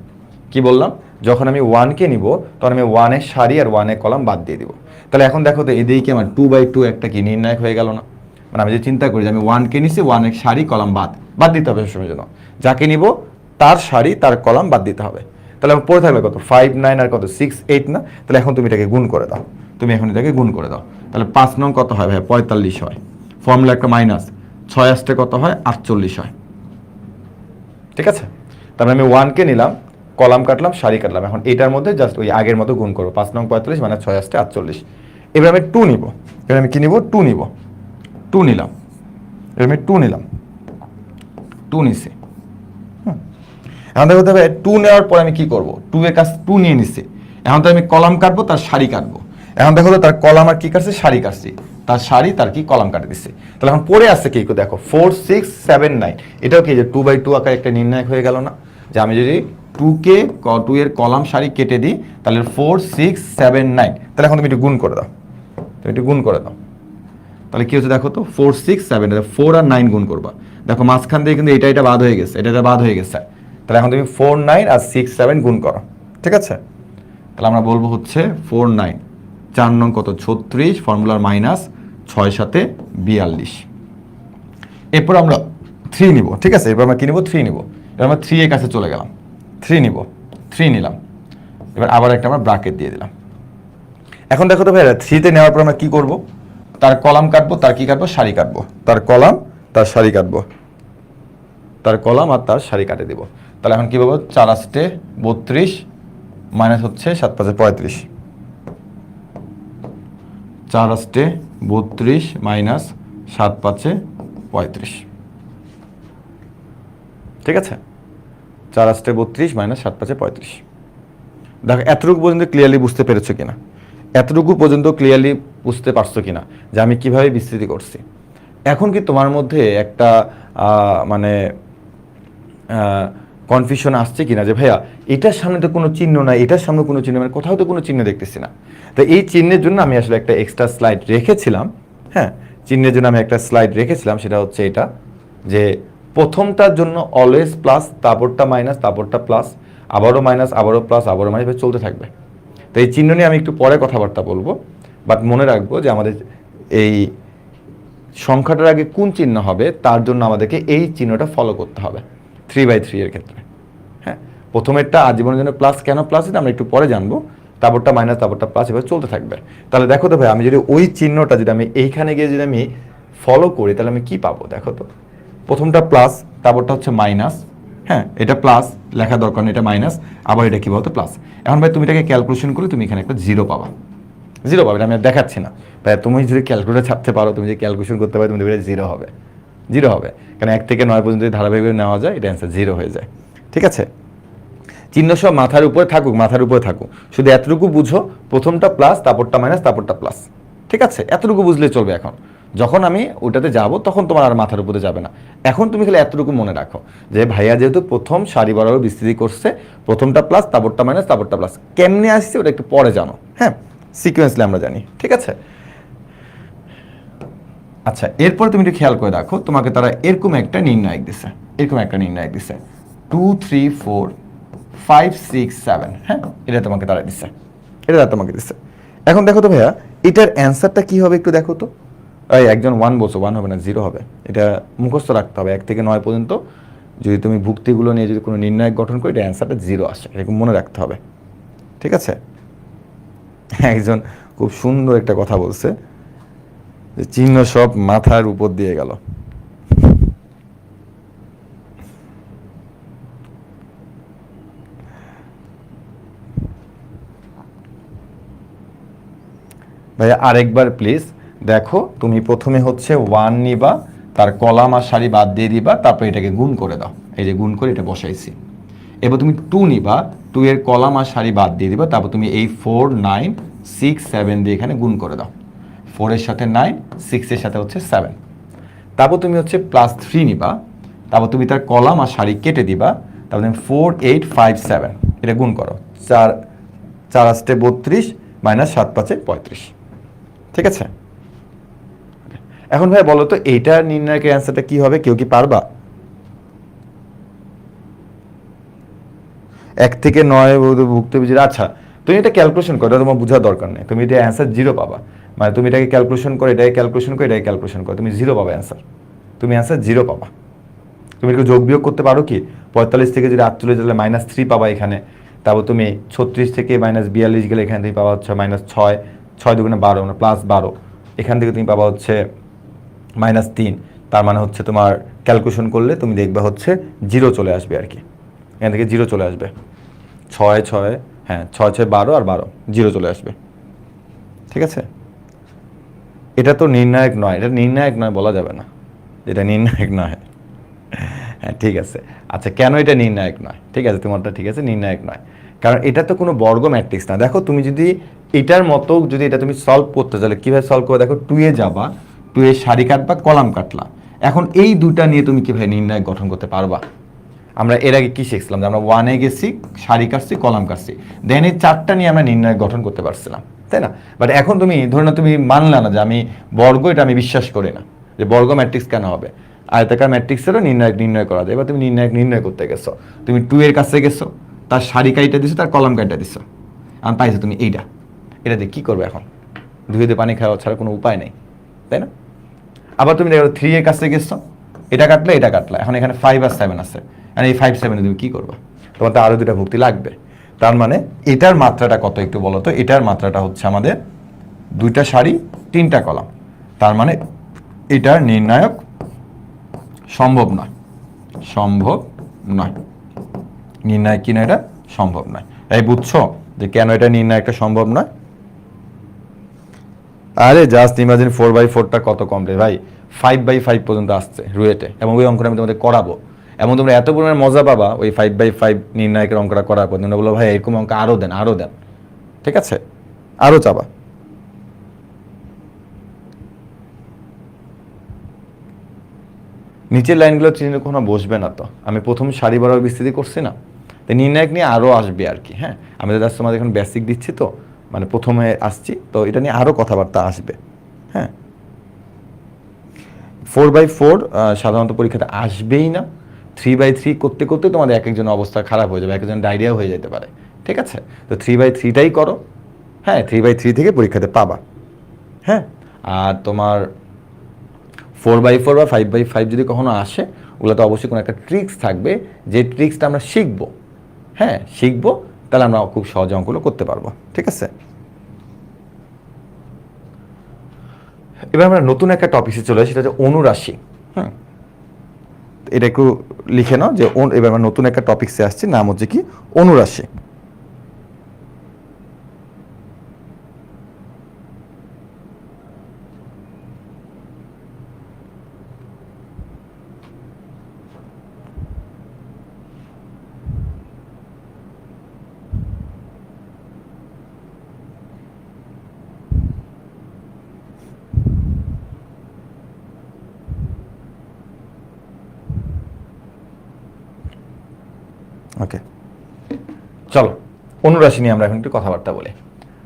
কি বললাম? যখন আমি 1কে নিব তখন আমি 1-এর সারি আর 1-এর কলাম বাদ দিয়ে দিব। তাহলে এখন দেখো তো, এদিকে আমার 2/2 একটা কি নির্ণায়ক হয়ে গেল না? মানে আমি যে চিন্তা করি যে আমি 1কে নিছি, 1-এর সারি কলাম বাদ দিতে হবে সবসময়ের জন্য। যাকে নিব তার সারি তার কলাম বাদ দিতে হবে। তাহলে আমার পড়ে থাকবে কত? 5 9 আর কত 6 8 না? তাহলে এখন তুমি এটাকে গুণ করে দাও, তুমি এখন এটাকে গুণ করে দাও। তাহলে 5 নং কত হয় ভাই? 45 হয়। ফর্মুলা একটা মাইনাস, 6 আসতে কত হয়? 48 হয়, ঠিক আছে। তারপরে আমি 1কে নিলাম, কলাম কাটলাম, সারি কাটলাম, এখন এটার মধ্যে জাস্ট ওই আগের মতো গুণ করবো। 5 নং 45 মানে 6 আসতে 48। এবার আমি 2 নিব, এবার আমি কি নিব? 2 নিব, 2 নিলাম, এবার আমি 2 নিলাম, 2 নিছি। এখন দেখো তবে 2 নেওয়ার পর আমি কি করব? 2 এর কাছে 2 নিয়ে নিছি, এখন তো আমি কলাম কাটবো, তার সারি কাটবো। এখন দেখো তো, তার কলাম আর কি কাটছে? সারি কাটছি, তার সারি তার কি কলাম কাটে দিচ্ছে। তাহলে এখন পড়ে আসছে কি দেখো, 4 6 7 9। এটাও কি যে 2/2 আকারে একটা নির্ণায়ক হয়ে গেল না? যে আমি যদি 2 এর কলাম সারি কেটে দিই তাহলে 4 6 7 9। তাহলে এখন তুমি একটু গুণ করে দাও, তুমি একটু গুণ করে দাও। তাহলে কি হচ্ছে দেখো তো, 4 6 7, 4 আর 9 গুণ করবা। দেখো মাঝখান থেকে কিন্তু এটা বাদ হয়ে গেছে, এটা বাদ হয়ে গেছে। তাহলে এখন তুমি 4 9 আর 6 7 গুণ করো, ঠিক আছে। তাহলে আমরা বলবো হচ্ছে 4 9, 4 নং কত? 36, ফর্মুলার মাইনাস, 6 7 42। এরপর আমরা 3 নিব, ঠিক আছে। এবার আমরা কি নিব? 3 নিব। এবার আমরা 3 এর কাছে চলে গেলাম, 3 নিব, 3 নিলাম। এবার আবার একটা আমরা ব্র্যাকেট দিয়ে দিলাম। এখন দেখো তো ভাইরা, 3তে নেওয়ার পর আমরা কি করব? তার কলাম কাটবো, তার কি কাটবো? সারি কাটবো। তার কলাম, তার সারি কাটবো, তার কলাম আর তার সারি কাটে দিব। তাহলে এখন কি বলবো? 4 8 32 মাইনাস হচ্ছে 7 5 35। 4 8 32 মাইনাস 7 5 35, ঠিক আছে। 4 8 32 মাইনাস 7 5 35। দেখো এতটুকু পর্যন্ত ক্লিয়ারলি বুঝতে পেরেছো কিনা? এতটুকু পর্যন্ত ক্লিয়ারলি বুঝতে পারছো কিনা যে আমি কিভাবে বিস্তৃতি করছি? এখন কি তোমার মধ্যে একটা মানে কনফিউশন আসছে কিনা যে ভাইয়া এটার সামনে তো কোনো চিহ্ন নাই, এটার সামনে কোনো চিহ্ন, মানে কোথাও তো কোনো চিহ্ন দেখতেছি না। তো এই চিহ্নের জন্য আমি আসলে একটা এক্সট্রা স্লাইড রেখেছিলাম। হ্যাঁ, চিহ্নের জন্য আমি একটা স্লাইড রেখেছিলাম, সেটা হচ্ছে এটা যে প্রথমটার জন্য অলওয়েজ প্লাস, তারপরটা মাইনাস, তারপরটা প্লাস, আবারও মাইনাস, আবারও প্লাস, আবারও মাইনাস, চলতে থাকবে। তো এই চিহ্ন নিয়ে আমি একটু পরে কথাবার্তা বলবো, বাট মনে রাখবো যে আমাদের এই সংখ্যাটার আগে কোন চিহ্ন হবে তার জন্য আমাদেরকে এই চিহ্নটা ফলো করতে হবে 3/3 এর ক্ষেত্রে। হ্যাঁ, প্রথমেরটা আজীবনের জন্য প্লাস, কেন প্লাস এটা আমরা একটু পরে জানবো, তারপরটা মাইনাস, তারপরটা প্লাস, এভাবে চলতে থাকবে। তাহলে দেখো তো ভাই, আমি যদি ওই চিহ্নটা যদি আমি এইখানে গিয়ে যদি আমি ফলো করি তাহলে আমি কি পাবো? দেখো তো, প্রথমটা প্লাস, তারপরটা হচ্ছে মাইনাস। হ্যাঁ, এটা প্লাস লেখা দরকার নেই, এটা মাইনাস, আবার এটা কি বলতো প্লাস। এখন ভাই তুমি এটাকে ক্যালকুলেশন করলে তুমি এখানে একটা জিরো পাবা। জিরো পাবে, এটা আমি আর দেখাচ্ছি না ভাই, তুমি যদি ক্যালকুলেটার ছাপতে পারো, তুমি যদি ক্যালকুলেশন করতে পারো, তুমি দেখবে জিরো হবে। জিরো হবে, কারণ 1 থেকে 9 পর্যন্ত যদি ধারাবাহিকভাবে নেওয়া যায় এটা অ্যান্সার জিরো হয়ে যায়। ঠিক আছে, চিহ্ন সব মাথার উপরে থাকুক, মাথার উপরে থাকুক, শুধু এতটুকু বুঝো, প্রথমটা প্লাস, তারপরটা মাইনাস, তারপরটা প্লাস। ঠিক আছে, এতটুকু বুঝলে চলবে। এখন যখন আমি ওটাতে যাব তখন তোমার আর মাথার উপরে যাবে না। এখন তুমি খালি এতটুকু মনে রাখো যে ভাইয়া যেহেতু প্রথম সারি বরাবর বিস্তৃতি করছে, প্রথমটা প্লাস, তারপরটা মাইনাস, তারপরটা প্লাস, কেমনে আসছে ওটা একটু পরে জানো। হ্যাঁ, সিকোয়েন্সলি আমরা জানি। ঠিক আছে, আচ্ছা এরপর তুমি একটু খেয়াল করে দেখো, তোমাকে তারা এরকম একটা নির্ণায়ক দিছে, এরকম একটা নির্ণায়ক দিছে 2 3 4 5 6 7। হ্যাঁ, এটা তোমাকে তারা দিচ্ছে, এটা তারা তোমাকে দিচ্ছে। এখন দেখো তো ভাইয়া, এটার অ্যান্সারটা কি হবে একটু দেখো তো। এই একজন 1 বলছো, 1 হবে না, 0 হবে। এটা মুখস্থ রাখতে হবে, 1 থেকে 9 পর্যন্ত যদি তুমি ভুক্তিগুলো নিয়ে যদি কোনো নির্ণায়ক গঠন করো, এটা অ্যান্সারটা 0 আসে, এরকম মনে রাখতে হবে। ঠিক আছে, একজন খুব সুন্দর একটা কথা বলছে যে চিহ্ন সব মাথার উপর দিয়ে গেল। ভাইয়া আরেকবার প্লিজ দেখো, তুমি প্রথমে হচ্ছে 1 নিবা, তার কলাম আর সারি বাদ দিয়ে দিবা, তারপর এটাকে গুণ করে দাও। এই যে গুণ করে এটা বসাইছি। এবার তুমি 2 নিবা, 2 এর কলাম আর সারি বাদ দিয়ে দিবা, তারপর তুমি এই 4 9 6 7 দিয়ে এখানে গুণ করে দাও। 4 এর সাথে 9, 6 এর সাথে হচ্ছে 7। তারপর তুমি হচ্ছে +3 নিবা, তারপর তুমি তার কলাম আর সারি কেটে দিবা, তারপর তুমি 4 8 5 7 এটা গুণ করো। 4 4 8 32 মাইনাস 7 5 35। ঠিক আছে, এখন ভাই বলো তো এইটা নির্ণায়কের অ্যান্সারটা কি হবে? কেউ কি পারবা? 1 থেকে 9 ভুক্তভোগীর, আচ্ছা তুমি এটা ক্যালকুলেশন করো, তোমার বোঝার দরকার নেই, তুমি এটা অ্যান্সার 0 পাবা। মানে তুমি এটাকে ক্যালকুলেশন করো, এটাকে ক্যালকুলেশন করো, এটাকে ক্যালকুলেশন করো, তুমি 0 পাবা অ্যান্সার। তুমি অ্যান্সার 0 পাবা। তুমি একটু যোগ বিয়োগ করতে পারো কি? 45 থেকে যদি 48 গেলে -3 পাবা এখানে। তারপর তুমি 36 থেকে -42 গেলে এখান থেকে পাবা হচ্ছে -6, 6 দুগুণে 12 মানে +12। এখান থেকে তুমি পাবা হচ্ছে -3। তার মানে হচ্ছে তোমার ক্যালকুলেশন করলে তুমি দেখবা হচ্ছে 0 চলে আসবে আর কি। এখান থেকে 0 চলে আসবে। 6 6, হ্যাঁ 6 6 12 আর 12, 0 চলে আসবে। ঠিক আছে, এটা তো নির্ণায়ক নয়, এটা নির্ণায়ক নয় বলা যাবে না, এটা নির্ণায়ক নয়। হ্যাঁ ঠিক আছে, আচ্ছা কেন এটা নির্ণায়ক নয়? ঠিক আছে, তোমারটা ঠিক আছে, নির্ণায়ক নয় কারণ এটা তো কোনো বর্গ ম্যাট্রিক্স না। দেখো তুমি যদি এটার মতো যদি এটা তুমি সলভ করতে চাইলে কীভাবে সলভ করে দেখো, 2 এ যাবা, 2 এর সারি কাটবা, কলাম কাটলা। এখন এই দুইটা নিয়ে তুমি কীভাবে নির্ণায়ক গঠন করতে পারবা? আমরা এর আগে কি শিখছিলাম যে আমরা 1 এ গেছি, সারি কাটছি, কলাম কাটছি, দেন এই 4টা নিয়ে আমরা নির্ণায়ক গঠন করতে পারছিলাম, তাই না? বাট এখন তুমি ধরে না, তুমি মানলা না যে আমি বর্গ, এটা আমি বিশ্বাস করি না যে বর্গ ম্যাট্রিক্স কেন হবে। আয়তাকার ম্যাট্রিক্সেরও নির্ণয় করা যায়। এবার তুমি নির্ণয় করতে গেছো, তুমি 2 এর কাছে গেছো, তার সারি কাইটা দিছো, তার কলাম কাইটা দিছো, আমি পাইছো তুমি এইটা, এটা দিয়ে কী করবে? এখন ধুয়ে দিয়ে পানি খাওয়া ছাড়া কোনো উপায় নেই, তাই না? আবার তুমি দেখো 3 এর কাছে গেছো, এটা কাটলে এটা কাটলা, এখন এখানে 5 আর 7 আছে, আর এই 5 7 তুমি কী করবা? তোমার তো আরও 2টা ভুক্তি লাগবে। তার মানে এটার মাত্রাটা কত একটু বলো তো? এটার মাত্রাটা হচ্ছে আমাদের 2টা সারি 3টা কলাম। তার মানে এটার নির্ণায়ক সম্ভব নয়, সম্ভব নয়। নির্ণায়ক কি না, এটা সম্ভব নয়। এই বুঝছো যে কেন এটা নির্ণায়কটা সম্ভব নয়? আরে জাস্ট ইমাজিন 4/4টা কত কমপ্লিট ভাই, 5/5 পর্যন্ত আসছে রুয়েটে, এবং ওই অঙ্কটা আমি তোমাদের করাবো, এবং তোমরা এত পরিমাণে মজা পাবা ওই 5/5 নির্ণায়কের অঙ্কটা করার পর। তোমরা বলো ভাই এরকম অঙ্ক আরও দেন, আরও দেন। ঠিক আছে, আরও চাবা। নিচের লাইনগুলো চিহ্ন কখনো বসবে না। তো আমি প্রথম সারি বরাবর বিস্তৃতি করছি না, তো নির্ণায়ক নিয়ে আরও আসবে আর কি। হ্যাঁ, আমি তো জাস্ট তোমাদের এখন বেসিক দিচ্ছি, তো মানে প্রথমে আসছি, তো এটা নিয়ে আরও কথাবার্তা আসবে। হ্যাঁ, 4/4 সাধারণত পরীক্ষাতে আসবেই না। 3/3 করতে করতে তোমাদের এক একজন অবস্থা খারাপ হয়ে যাবে, এক একজন ডায়রিয়া হয়ে যেতে পারে। ঠিক আছে, তো 3/3টাই করো। হ্যাঁ, 3/3 থেকে পরীক্ষাতে পাবা। হ্যাঁ, আর তোমার 4/4 বা 5/5 যদি কখনো আসে, ওগুলোতে অবশ্যই কোনো একটা ট্রিক্স থাকবে, যে ট্রিক্সটা আমরা শিখবো। হ্যাঁ, শিখবো, তাহলে আমরা খুব সহজে অঙ্কগুলো করতে পারবো। ঠিক আছে, এবার আমরা নতুন একটা টপিকে চলে আসি, সেটা হচ্ছে অনুরাশি। হুম, এটা একটু লিখে নাও যে এবার আমরা নতুন একটা টপিকসে আসছি, নাম হচ্ছে কি অনুরাশি। ওকে, চলো অনুরাশি নিয়ে আমরা এখন একটু কথাবার্তা বলি।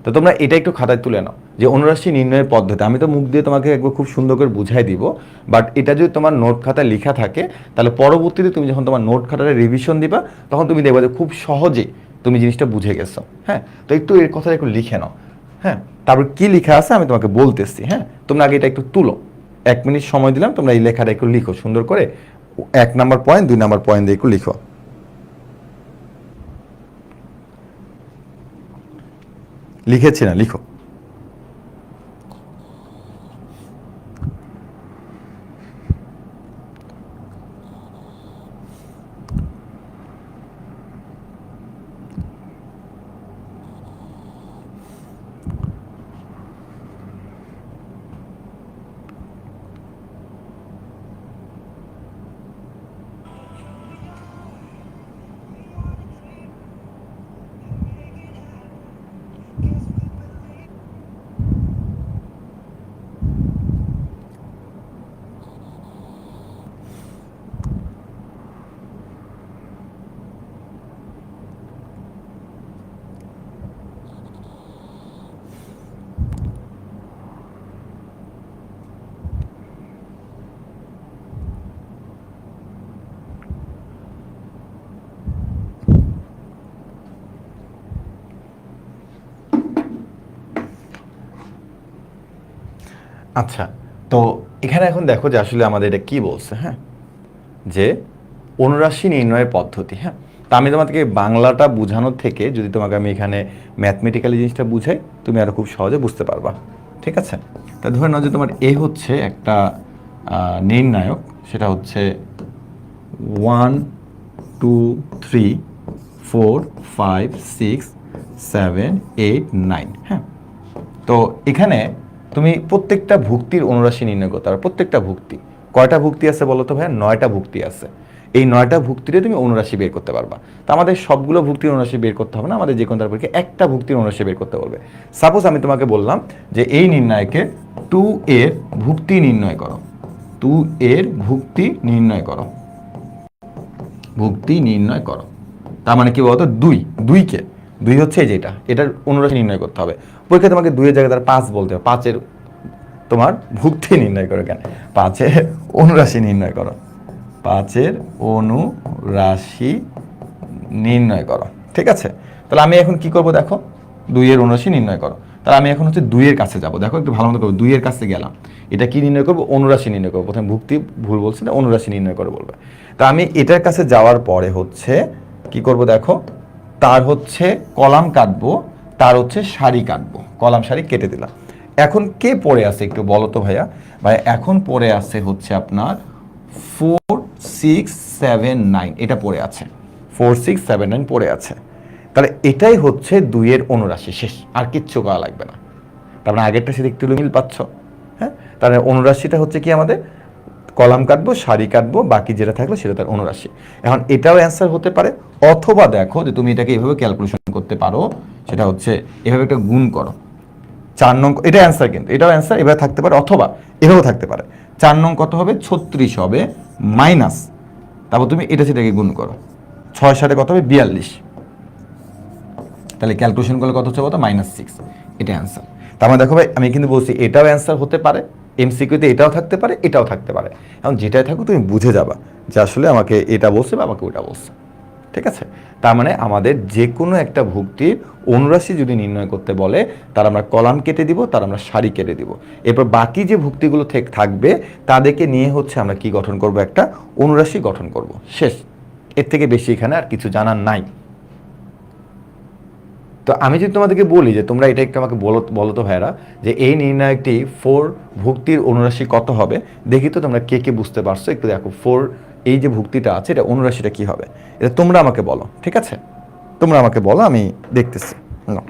তো তোমরা এটা একটু খাতায় তুলে নাও যে অনুরাশি নির্ণয়ের পদ্ধতি। আমি তো মুখ দিয়ে তোমাকে একবার খুব সুন্দর করে বুঝাই দিব, বাট এটা যদি তোমার নোট খাতায় লেখা থাকে, তাহলে পরবর্তীতে তুমি যখন তোমার নোট খাতাটা রিভিশন দিবা, তখন তুমি দেখবা যে খুব সহজে তুমি জিনিসটা বুঝে গেছো। হ্যাঁ, তো একটু এর কথা একটু লিখে নাও। হ্যাঁ, তারপর কি লেখা আছে আমি তোমাকে বলতেছি। হ্যাঁ, তোমরা আগে এটা একটু তুলো, 1 মিনিট সময় দিলাম, তোমরা এই লেখাটা একটু লিখো সুন্দর করে। 1 নাম্বার পয়েন্ট, 2 নাম্বার পয়েন্ট দিয়ে একটু লিখো। লিখেছি না, লিখো। আচ্ছা, তো এখানে এখন দেখো যে আসলে আমাদের এটা কি বলছে। হ্যাঁ, যে অনুরাশি নির্ণয়ের পদ্ধতি। হ্যাঁ, তা আমি তোমাকে বাংলাটা বোঝানোর থেকে যদি তোমাকে আমি এখানে ম্যাথমেটিক্যালি জিনিসটা বুঝাই, তুমি আরো খুব সহজে বুঝতে পারবা। ঠিক আছে, তা ধরে নাও যে তোমার এ হচ্ছে একটা নির্ণায়ক, সেটা হচ্ছে 1 2 3 4 5 6 7 8 9। হ্যাঁ, তো এখানে তুমি প্রত্যেকটা ভুক্তির অনুরাশি নির্ণয় করতে পারো। প্রত্যেকটা ভুক্তি, কয়টা ভুক্তি আছে বলো তো ভাইয়া? 9টা ভুক্তি আছে। এই 9টা ভুক্তিতে তুমি অনুরাশি বের করতে পারবা। তো আমাদের সবগুলো ভুক্তির অনুরাশি বের করতে হবে না, আমাদের যে কোনো পরীক্ষা একটা ভুক্তির অনুরাশি বের করতে বলবে। সাপোজ আমি তোমাকে বললাম যে এই নির্ণয়কে 2 এর ভুক্তি নির্ণয় করো, 2 এর ভুক্তি নির্ণয় করো, ভুক্তি নির্ণয় করো। তার মানে কি বলতো? 2কে 2 হচ্ছে এই যেটা, এটার অনুরাশি নির্ণয় করতে হবে। পরীক্ষা তোমাকে 2 এর জায়গায় তার 5 বলতে হবে। 5-এর তোমার ভুক্তি নির্ণয় করো, কেন 5-এর অনুরাশি নির্ণয় করো, 5-এর অনুরাশি নির্ণয় করো। ঠিক আছে, তাহলে আমি এখন কি করব দেখো, 2 এর অনুরাশি নির্ণয় করো। তাহলে আমি এখন হচ্ছে 2 এর কাছে যাব। দেখো একটু ভালো মতো করবো, 2 এর কাছে গেলাম। এটা কি নির্ণয় করবো? অনুরাশি নির্ণয় করবো। প্রথমে ভুক্তি ভুল বলছি না, অনুরাশি নির্ণয় করে বলবে। তা আমি এটার কাছে যাওয়ার পরে হচ্ছে কি করব দেখো, তার হচ্ছে কলাম কাটবো, তার হচ্ছে সারি কাটবো, কলাম সারি কেটে দিলাম। এখন কে পড়ে আছে একটু বলো তো ভাইয়া? ভাই এখন পড়ে আছে হচ্ছে আপনার 4 6 7 9, এটা পড়ে আছে, 4 6 7 9 পড়ে আছে। তাহলে এটাই হচ্ছে 2 এর অনুরাশি, শেষ, আর কিচ্ছু করা লাগবে না। তার মানে আগেরটা সাথে একটু মিল পাচ্ছ? হ্যাঁ, তাহলে অনুরাশিটা হচ্ছে কি আমাদের, কলাম কাটবো, সারি কাটবো, বাকি যেটা থাকলো সেটা তার অনুরাশি। এখন এটাও অ্যান্সার হতে পারে, অথবা দেখো যে তুমি এটাকে এভাবে ক্যালকুলেশন করতে পারো, সেটা হচ্ছে এভাবে একটা গুণ করো 4 নং, এটা অ্যান্সার, কিন্তু এটাও অ্যান্সার এভাবে থাকতে পারে, অথবা এভাবেও থাকতে পারে। 4 নং কত হবে 36 হবে মাইনাস, তারপর তুমি এটা সেটাকে গুণ করো, 6 7 কত হবে 42, তাহলে ক্যালকুলেশন করলে কত হচ্ছে বলতো -6, এটা অ্যান্সার। তার মানে দেখো ভাই আমি কিন্তু বলছি এটাও অ্যান্সার হতে পারে, এমসিকিউতে এটাও থাকতে পারে এটাও থাকতে পারে, এখন যেটাই থাকুক তুমি বুঝে যাবা যে আসলে আমাকে এটা বলছে বা আমাকে ওটা বলছে, ঠিক আছে। তার মানে আমাদের যে কোনো একটা ভুক্তির অনুরাশি যদি নির্ণয় করতে বলে তার আমরা কলাম কেটে দিব, তার আমরা সারি কেটে দিব, এরপর বাকি যে ভুক্তিগুলো থাকবে তাদেরকে নিয়ে হচ্ছে আমরা কি গঠন করব, একটা অনুরাশি গঠন করব, শেষ। এর থেকে বেশি এখানে আর কিছু জানার নাই। তো আমি যদি তোমাদেরকে বলি যে তোমরা এটা একটু আমাকে বলো তো ভাইরা, যে এই নির্ণায়কটি 4 ভুক্তির অনুরাশি কত হবে, দেখি তো তোমরা কে কে বুঝতে পারছো, একটু দেখো 4 এই যে ভুক্তিটা আছে এটা অনুরাশিটা কি হবে, এটা তোমরা আমাকে বলো, ঠিক আছে, তোমরা আমাকে বলো, আমি দেখতেছি। নাও।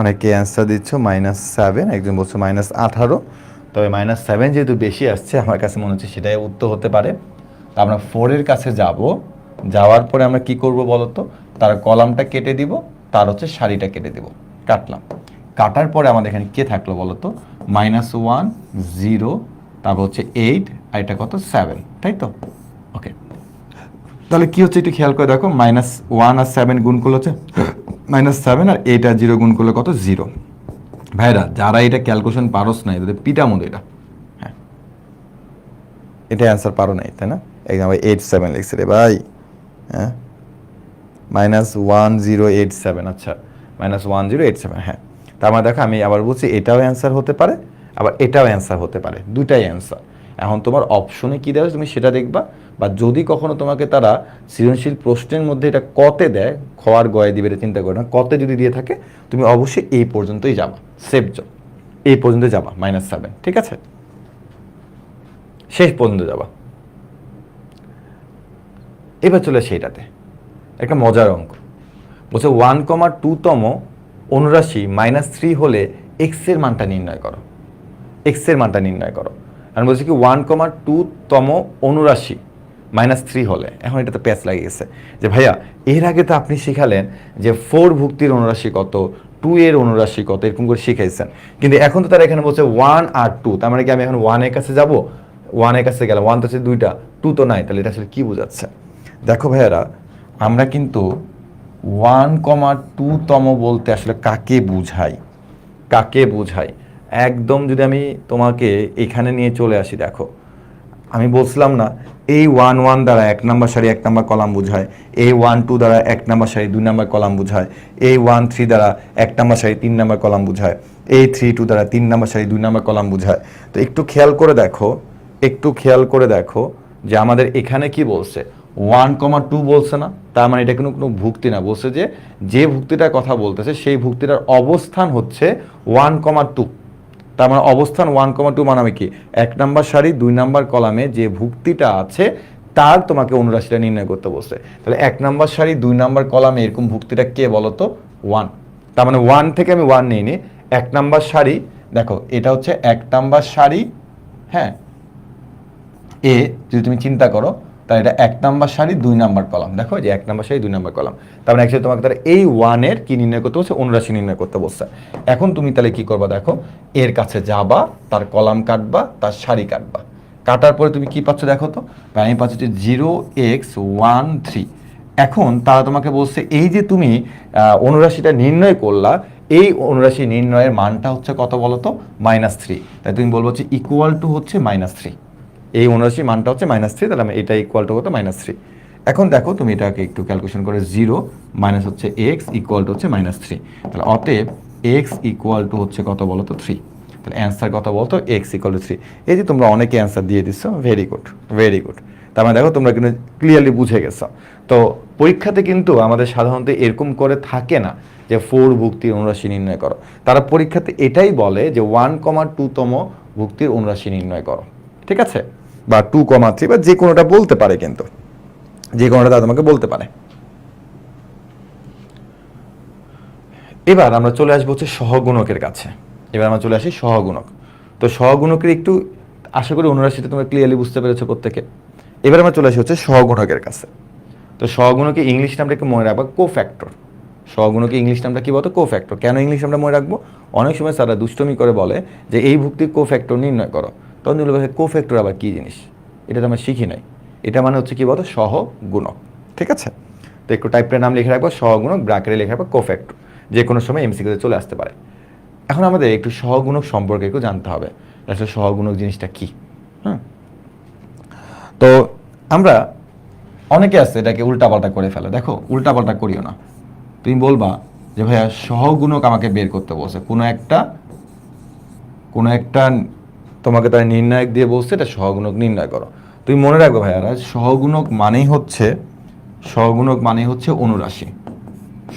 অনেকে অ্যান্সার দিচ্ছ -7, একজন বলছো -18, তবে -7 যেহেতু বেশি আসছে আমার কাছে মনে হচ্ছে সেটাই উত্তর হতে পারে। তো আমরা 4-এর কাছে যাব, যাওয়ার পরে আমরা কি করব বলো তো, তার কলামটা কেটে দিব, তার হচ্ছে সারিটা কেটে দিব, কাটলাম, কাটার পরে আমাদের এখানে কে থাকলো বলো তো, -1 0, তারপর হচ্ছে 8, আর এটা কত 7, তাই তো, ওকে। তাহলে কি হচ্ছে একটু খেয়াল করে দেখো, -1 আর 7 গুণ করলে হচ্ছে -7, আর 8 আর 0 গুণ করলে কত 0। ভাইরা যারা এটা ক্যালকুলেশন পারোস নাই তাদের পিটা মতো এটা, হ্যাঁ এটা অ্যান্সার পারো নাই তাই না, একদম 87 লিখছে রে ভাই, হ্যাঁ -1087, আচ্ছা -1087, হ্যাঁ। তার মানে দেখো আমি আবার বলছি এটাও অ্যান্সার হতে পারে আবার এটাও অ্যান্সার হতে পারে, দুটাই অ্যান্সার। এখন তোমার অপশনে কী দেওয়া তুমি সেটা দেখবা, বা যদি কখনো তোমাকে তারা সৃজনশীল প্রশ্নের মধ্যে এটা কতে দেয়, খোয়ার গয়ে দিবে এটা চিন্তা করো না, কতে যদি দিয়ে থাকে তুমি অবশ্যই এই পর্যন্তই যাবা, সেভ জব এই পর্যন্ত যাবা, -7, ঠিক আছে, শেষ পর্যন্ত যাবা। এবার চলে সেইটাতে একটা মজার অঙ্ক বলছে 1,2তম অনুরাশি -3 হলে এক্স এর মানটা নির্ণয় করো, এক্স এর মানটা নির্ণয় করো। আমি বলছি কি 1,2তম অনুরাশি -3 হলে, এখন এটা তো প্যাচ লাগিয়ে গেছে যে ভাইয়া এর আগে তো আপনি শিখালেন যে 4 ভুক্তির অনুরাশি কত, 2 এর অনুরাশি কত, এরকম করে শিখাইছেন, কিন্তু এখন তো তারা এখানে বলছে 1 আর 2, তার মানে কি আমি এখন 1 এর কাছে যাব, 1 এর কাছে গেলাম, 1 তো হচ্ছে 2টা, 2 তো নাই, তাহলে এটা আসলে কি বোঝাচ্ছে। দেখো ভাইয়ারা আমরা কিন্তু 1,2তম বলতে আসলে কাকে বুঝাই, কাকে বুঝাই, একদম যদি আমি তোমাকে এখানে নিয়ে চলে আসি, দেখো আমি বলছিলাম না এই 1 দ্বারা 1 নম্বর সারি 1 নম্বর কলাম বোঝায়, এই 1 2 দ্বারা 1 নম্বর সারি 2 নম্বর কলাম বোঝায়, এই 1 3 দ্বারা 1 নম্বর সারি 3 নম্বর কলাম বোঝায়, এই 3 2 দ্বারা 3 নম্বর সারি 2 নম্বর কলাম বোঝায়। তো একটু খেয়াল করে দেখো, একটু খেয়াল করে দেখো যে আমাদের এখানে কি বলছে, 1,2 বলছে না, তার মানে এটা কোনো ভুক্তি না, বলছে যে যে ভুক্তিটার কথা বলতেছে সেই ভুক্তিটার অবস্থান হচ্ছে 1,2, তার মানে অবস্থান 1,2 মানে আমি কি 1 নম্বর সারি 2 নম্বর কলামে যে ভুক্তিটা আছে তার তোমাকে অনুরাশিটা নির্ণয় করতে বলছে। তাহলে 1 নম্বর সারি 2 নম্বর কলামে এরকম ভুক্তিটা কে বলো তো, 1, তার মানে 1 থেকে আমি 1 নিয়ে নিই, 1 নম্বর সারি, দেখো এটা হচ্ছে 1 নম্বর সারি, হ্যাঁ এ যদি তুমি চিন্তা করো তাহলে এটা 1 নম্বর সারি 2 নম্বর কলাম, দেখো যে 1 নম্বর সারি 2 নম্বর কলাম, তার মানে অ্যাকচুয়ালি তোমাকে তাহলে এই 1 এর কি নির্ণয় করতে বলছে, অনুরাশি নির্ণয় করতে বলছে। এখন তুমি তাহলে কি করবা, দেখো এর কাছে যাবা, তার কলাম কাটবা, তার সারি কাটবা, কাটার পরে তুমি কি পাচ্ছ দেখো তো, আমি পাচ্ছি যে 0x13। এখন তারা তোমাকে বলছে এই যে তুমি অনুরাশিটা নির্ণয় করলা, এই অনুরাশি নির্ণয়ের মানটা হচ্ছে কত বলো তো, -3, তাই তুমি বলবো হচ্ছে ইকুয়াল টু হচ্ছে -3, এই অনুরাশি মানটা হচ্ছে -3, তাহলে আমি এটা ইকুয়াল টু কত, -3। এখন দেখো তুমি এটাকে একটু ক্যালকুলেশন করে 0 মাইনাস হচ্ছে x ইকুয়াল টু হচ্ছে -3, তাহলে অতএব x ইকুয়াল টু হচ্ছে কত বলো তো 3। তাহলে অ্যান্সার কত বলতো এক্স ইকুয়াল টু 3। এই যে তোমরা অনেকে অ্যান্সার দিয়ে দিচ্ছ, ভেরি গুড ভেরি গুড। তার মানে দেখো তোমরা কিন্তু ক্লিয়ারলি বুঝে গেছো। তো পরীক্ষাতে কিন্তু আমাদের সাধারণত এরকম করে থাকে না যে 4 ভুক্তির অনুরাশি নির্ণয় করো, তারা পরীক্ষাতে এটাই বলে যে 1,2 তম ভুক্তির অনুরাশি নির্ণয় করো, ঠিক আছে, বা 2,3 বা যে কোনোটা বলতে পারে, কিন্তু যে কোনোটা তারা তোমাকে বলতে পারে। এবার আমরা চলে আসবো হচ্ছে সহগুণকের কাছে। এবার আমরা চলে আসি সহগুণক। তো সহগুণকের একটু আশা করি অনুরাশিটা তোমরা ক্লিয়ারলি বুঝতে পেরেছো প্রত্যেকে। এবার আমরা চলে আসি হচ্ছে সহগুণকের কাছে। তো সহগুণকে ইংলিশ নামটা একটু মনে রাখবা কোফ্যাক্টর। সহগুণকে ইংলিশ নামটা কি বলতো কোফ্যাক্টর। কেন ইংলিশ নামটা মনে রাখবো? অনেক সময় স্যাররা দুষ্টমি করে বলে যে এই ভুক্তির কোফ্যাক্টর নির্ণয় করো, তখন বলবে কোফ্যাক্টর আবার কি জিনিস, এটা তো আমরা শিখি নাই। এটা মানে হচ্ছে কি বলতো সহগুণক, ঠিক আছে। তো একটু টাইপের নাম লিখে রাখবো সহগুণক, ব্র্যাকেটে লিখে রাখবো কোফ্যাক্টর, যে কোনো সময় এমসিকিউতে চলে আসতে পারে। এখন আমাদের একটু সহগুণক সম্পর্কে একটু জানতে হবে, আসলে সহগুণক জিনিসটা কি। তো আমরা অনেকে আছে এটাকে উল্টাপাল্টা করে ফেলে। দেখো উল্টাপাল্টা করিও না। তুমি বলবা যে ভাইয়া সহগুণক আমাকে বের করতে বলছে, কোনো একটা তোমাকে তার নির্ণায়ক দিয়ে বলছে এটা সহগুণক নির্ণয় করো। তুমি মনে রাখবে ভাইয়ারা সহগুণক মানেই হচ্ছে অনুরাশি।